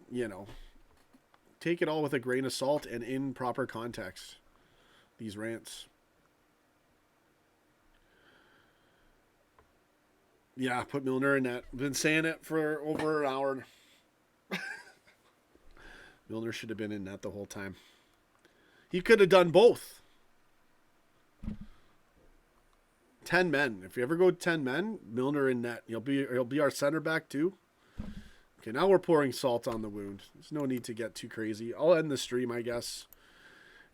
take it all with a grain of salt and in proper context. These rants. Yeah, put Milner in that. Been saying it for over an hour. Milner should have been in that the whole time. He could have done both. 10 men. If you ever go 10 men, Milner in net. He'll be our center back too. Okay, now we're pouring salt on the wound. There's no need to get too crazy. I'll end the stream, I guess.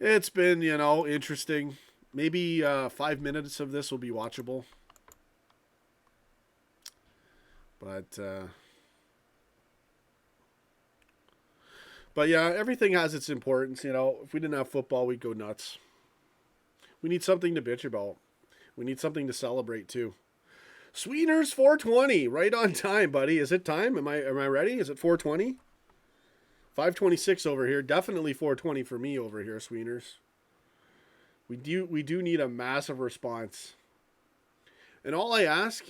It's been, interesting. Maybe 5 minutes of this will be watchable. But yeah, everything has its importance. If we didn't have football, we'd go nuts. We need something to bitch about. We need something to celebrate too. Sweeteners 420, right on time, buddy. Is it time? Am I ready? Is it 420? 526 over here. Definitely 420 for me over here, Sweeteners. We do need a massive response. And all I ask,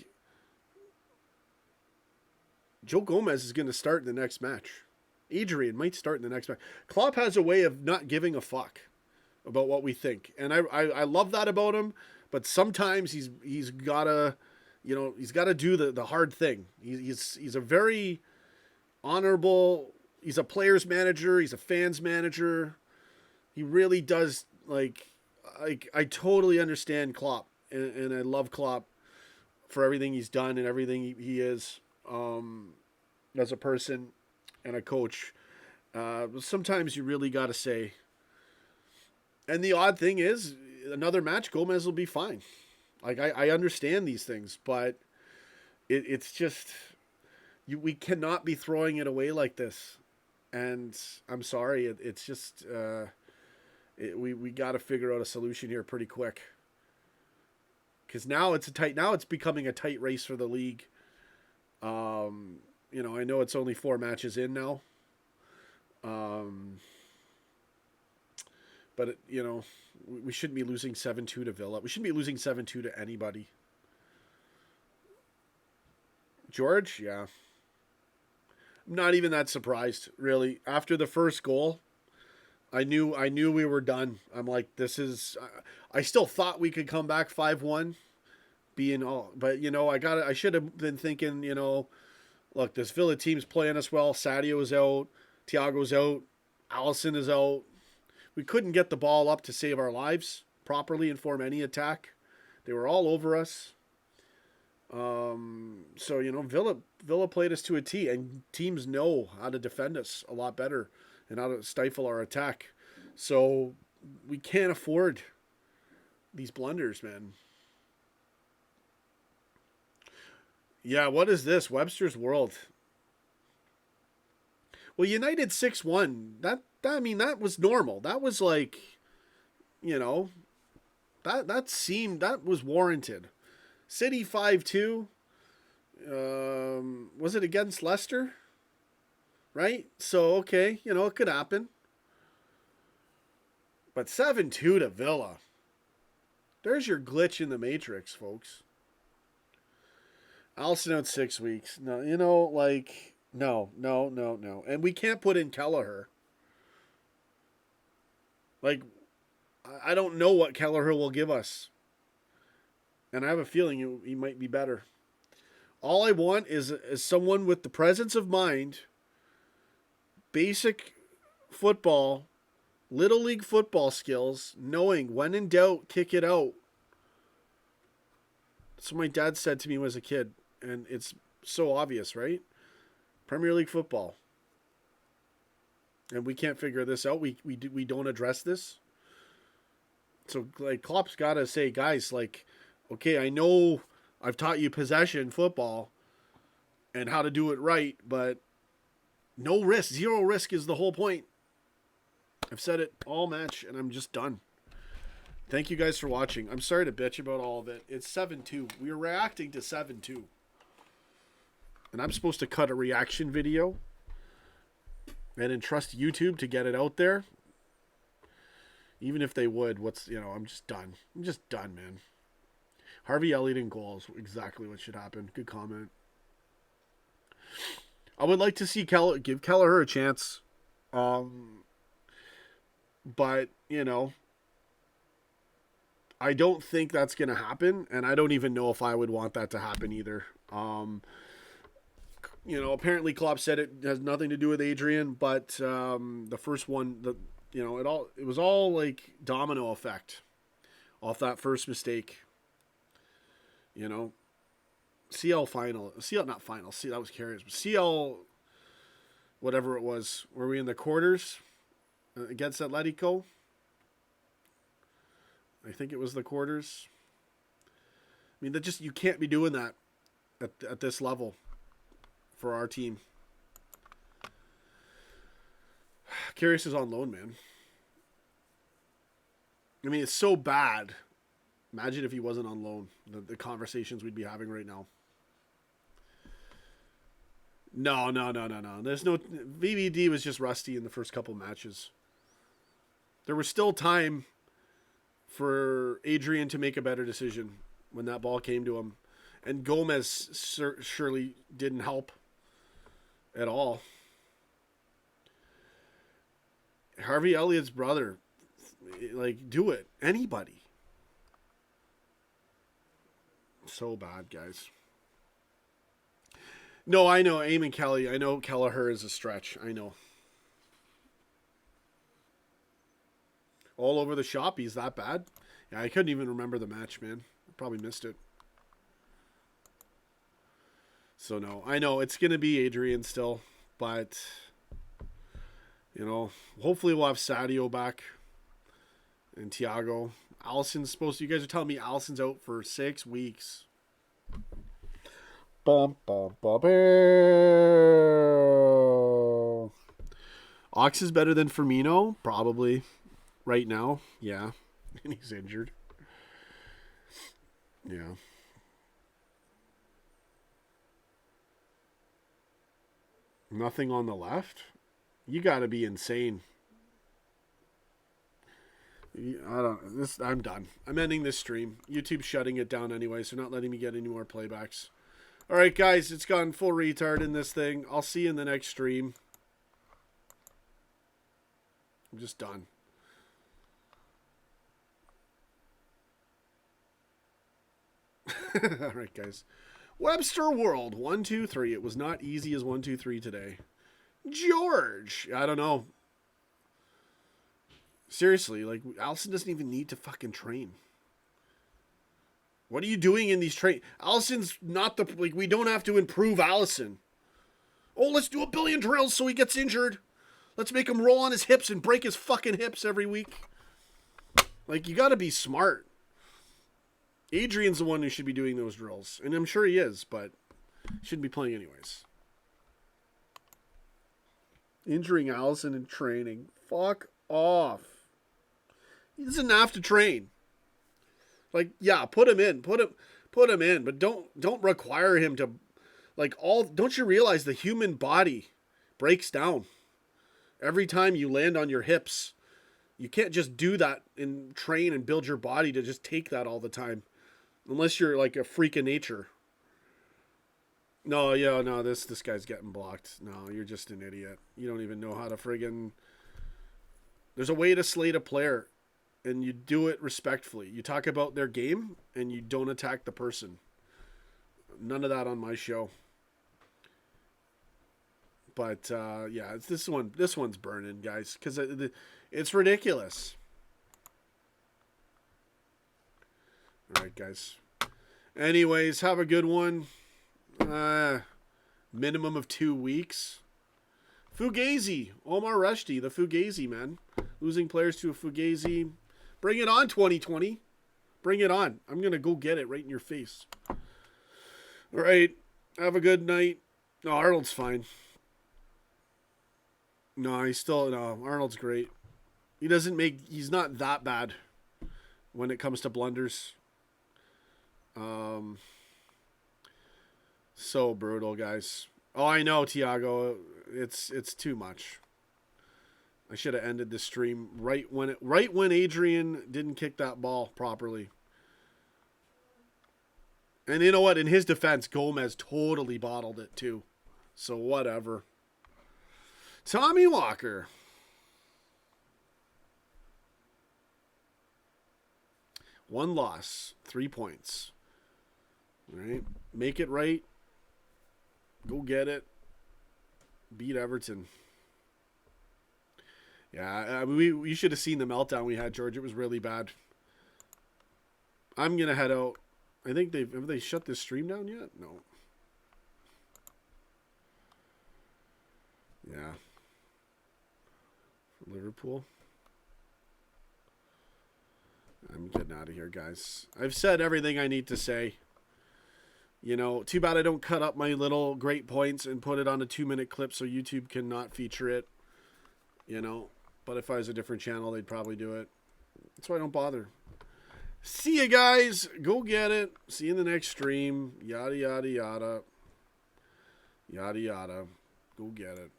Joe Gomez is going to start in the next match. Adrian might start in the next match. Klopp has a way of not giving a fuck about what we think. And I love that about him, but sometimes he's got to, he's got to do the hard thing. He's a very honorable, he's a player's manager, he's a fan's manager. He really does, I totally understand Klopp, and I love Klopp for everything he's done and everything he is as a person and a coach. Sometimes you really got to say. And the odd thing is, another match, Gomez will be fine. I understand these things, but it's just, we cannot be throwing it away like this. And I'm sorry, it's just, we got to figure out a solution here pretty quick. Because now it's becoming a tight race for the league. I know it's only 4 matches in now. But, we shouldn't be losing 7-2 to Villa. We shouldn't be losing 7-2 to anybody. George, yeah. I'm not even that surprised, really. After the first goal, I knew we were done. I'm like, I still thought we could come back 5-1. But I should have been thinking, look, this Villa team's playing us well. Sadio is out. Thiago's out. Allison is out. We couldn't get the ball up to save our lives properly and form any attack. They were all over us. Villa played us to a T, and teams know how to defend us a lot better and how to stifle our attack. So we can't afford these blunders, man. Yeah, what is this? Webster's World. Well, United 6-1. That was normal. That was like, that was warranted. City 5-2. Was it against Leicester? Right? So, okay, it could happen. But 7-2 to Villa. There's your glitch in the matrix, folks. Allison out 6 weeks. No, no. And we can't put in Kelleher. I don't know what Kelleher will give us. And I have a feeling he might be better. All I want is someone with the presence of mind, basic football, little league football skills, knowing when in doubt, kick it out. That's what my dad said to me as a kid. And it's so obvious, right? Premier League football. And we can't figure this out. We don't address this. So, Klopp's got to say, guys, okay, I know I've taught you possession football and how to do it right, but no risk. 0 risk is the whole point. I've said it all match, and I'm just done. Thank you guys for watching. I'm sorry to bitch about all of it. It's 7-2. We are reacting to 7-2. And I'm supposed to cut a reaction video and entrust YouTube to get it out there. Even if they would, I'm just done. I'm just done, man. Harvey Elliott in goals, exactly what should happen. Good comment. I would like to see give Kelleher a chance. But, I don't think that's going to happen, and I don't even know if I would want that to happen either. Apparently Klopp said it has nothing to do with Adrian, but the first one, it was all like domino effect off that first mistake. CL final, CL not final. See, that was Carriers, but CL, whatever it was. Were we in the quarters against Atletico? I think it was the quarters. I mean, you can't be doing that at this level for our team. Karius is on loan, man. I mean, it's so bad. Imagine if he wasn't on loan. The conversations we'd be having right now. No. There's no... VVD was just rusty in the first couple matches. There was still time for Adrian to make a better decision when that ball came to him. And Gomez surely didn't help at all. Harvey Elliott's brother, do it. Anybody. So bad, guys. No, I know. Eamon Kelly. I know Kelleher is a stretch. I know. All over the shop. He's that bad. Yeah, I couldn't even remember the match, man. I probably missed it. So, no. I know. It's going to be Adrian still. But, hopefully we'll have Sadio back. And Thiago. Allison's supposed to... You guys are telling me Allison's out for 6 weeks. Bum, bum, bum, bum. Ox is better than Firmino? Probably. Right now. Yeah. And he's injured. Yeah. Nothing on the left? You gotta be insane. I'm done. I'm ending this stream. YouTube's shutting it down anyway, so not letting me get any more playbacks. Alright, guys, it's gone full retard in this thing. I'll see you in the next stream. I'm just done. Alright, guys. Webster World 1, 2, 3. It was not easy as 1, 2, 3 today. George. I don't know. Seriously, Allison doesn't even need to fucking train. What are you doing in these train? Allison's not we don't have to improve Allison. Oh, let's do 1 billion drills so he gets injured. Let's make him roll on his hips and break his fucking hips every week. You gotta be smart. Adrian's the one who should be doing those drills. And I'm sure he is, but he shouldn't be playing anyways. Injuring Allison in training. Fuck off. He doesn't have to train. Put him in. Put him in, but don't require him to don't you realize the human body breaks down every time you land on your hips? You can't just do that and train and build your body to just take that all the time. Unless you're a freak of nature. No, this guy's getting blocked. No, you're just an idiot. You don't even know how to friggin'... There's a way to slate a player, and you do it respectfully. You talk about their game, and you don't attack the person. None of that on my show. But, yeah, it's this one. This one's burning, guys, because it's ridiculous. All right, guys. Anyways, have a good one. Minimum of 2 weeks. Fugazi. Omar Rushdie, the Fugazi, man. Losing players to a Fugazi. Bring it on, 2020. Bring it on. I'm going to go get it right in your face. All right. Have a good night. No, Arnold's fine. No, Arnold's great. He's not that bad when it comes to blunders. So brutal, guys. Oh, I know, Tiago. It's too much. I should have ended the stream right when Adrian didn't kick that ball properly. And you know what? In his defense, Gomez totally bottled it too. So whatever. Tommy Walker. One loss, 3 points. All right. Make it right. Go get it. Beat Everton. Yeah, we should have seen the meltdown we had, George. It was really bad. I'm going to head out. I think have they shut this stream down yet? No. Yeah. Liverpool. I'm getting out of here, guys. I've said everything I need to say. You know, too bad I don't cut up my little great points and put it on a 2-minute clip so YouTube cannot feature it. You know, but if I was a different channel, they'd probably do it. That's why I don't bother. See you guys. Go get it. See you in the next stream. Yada, yada, yada. Yada, yada. Go get it.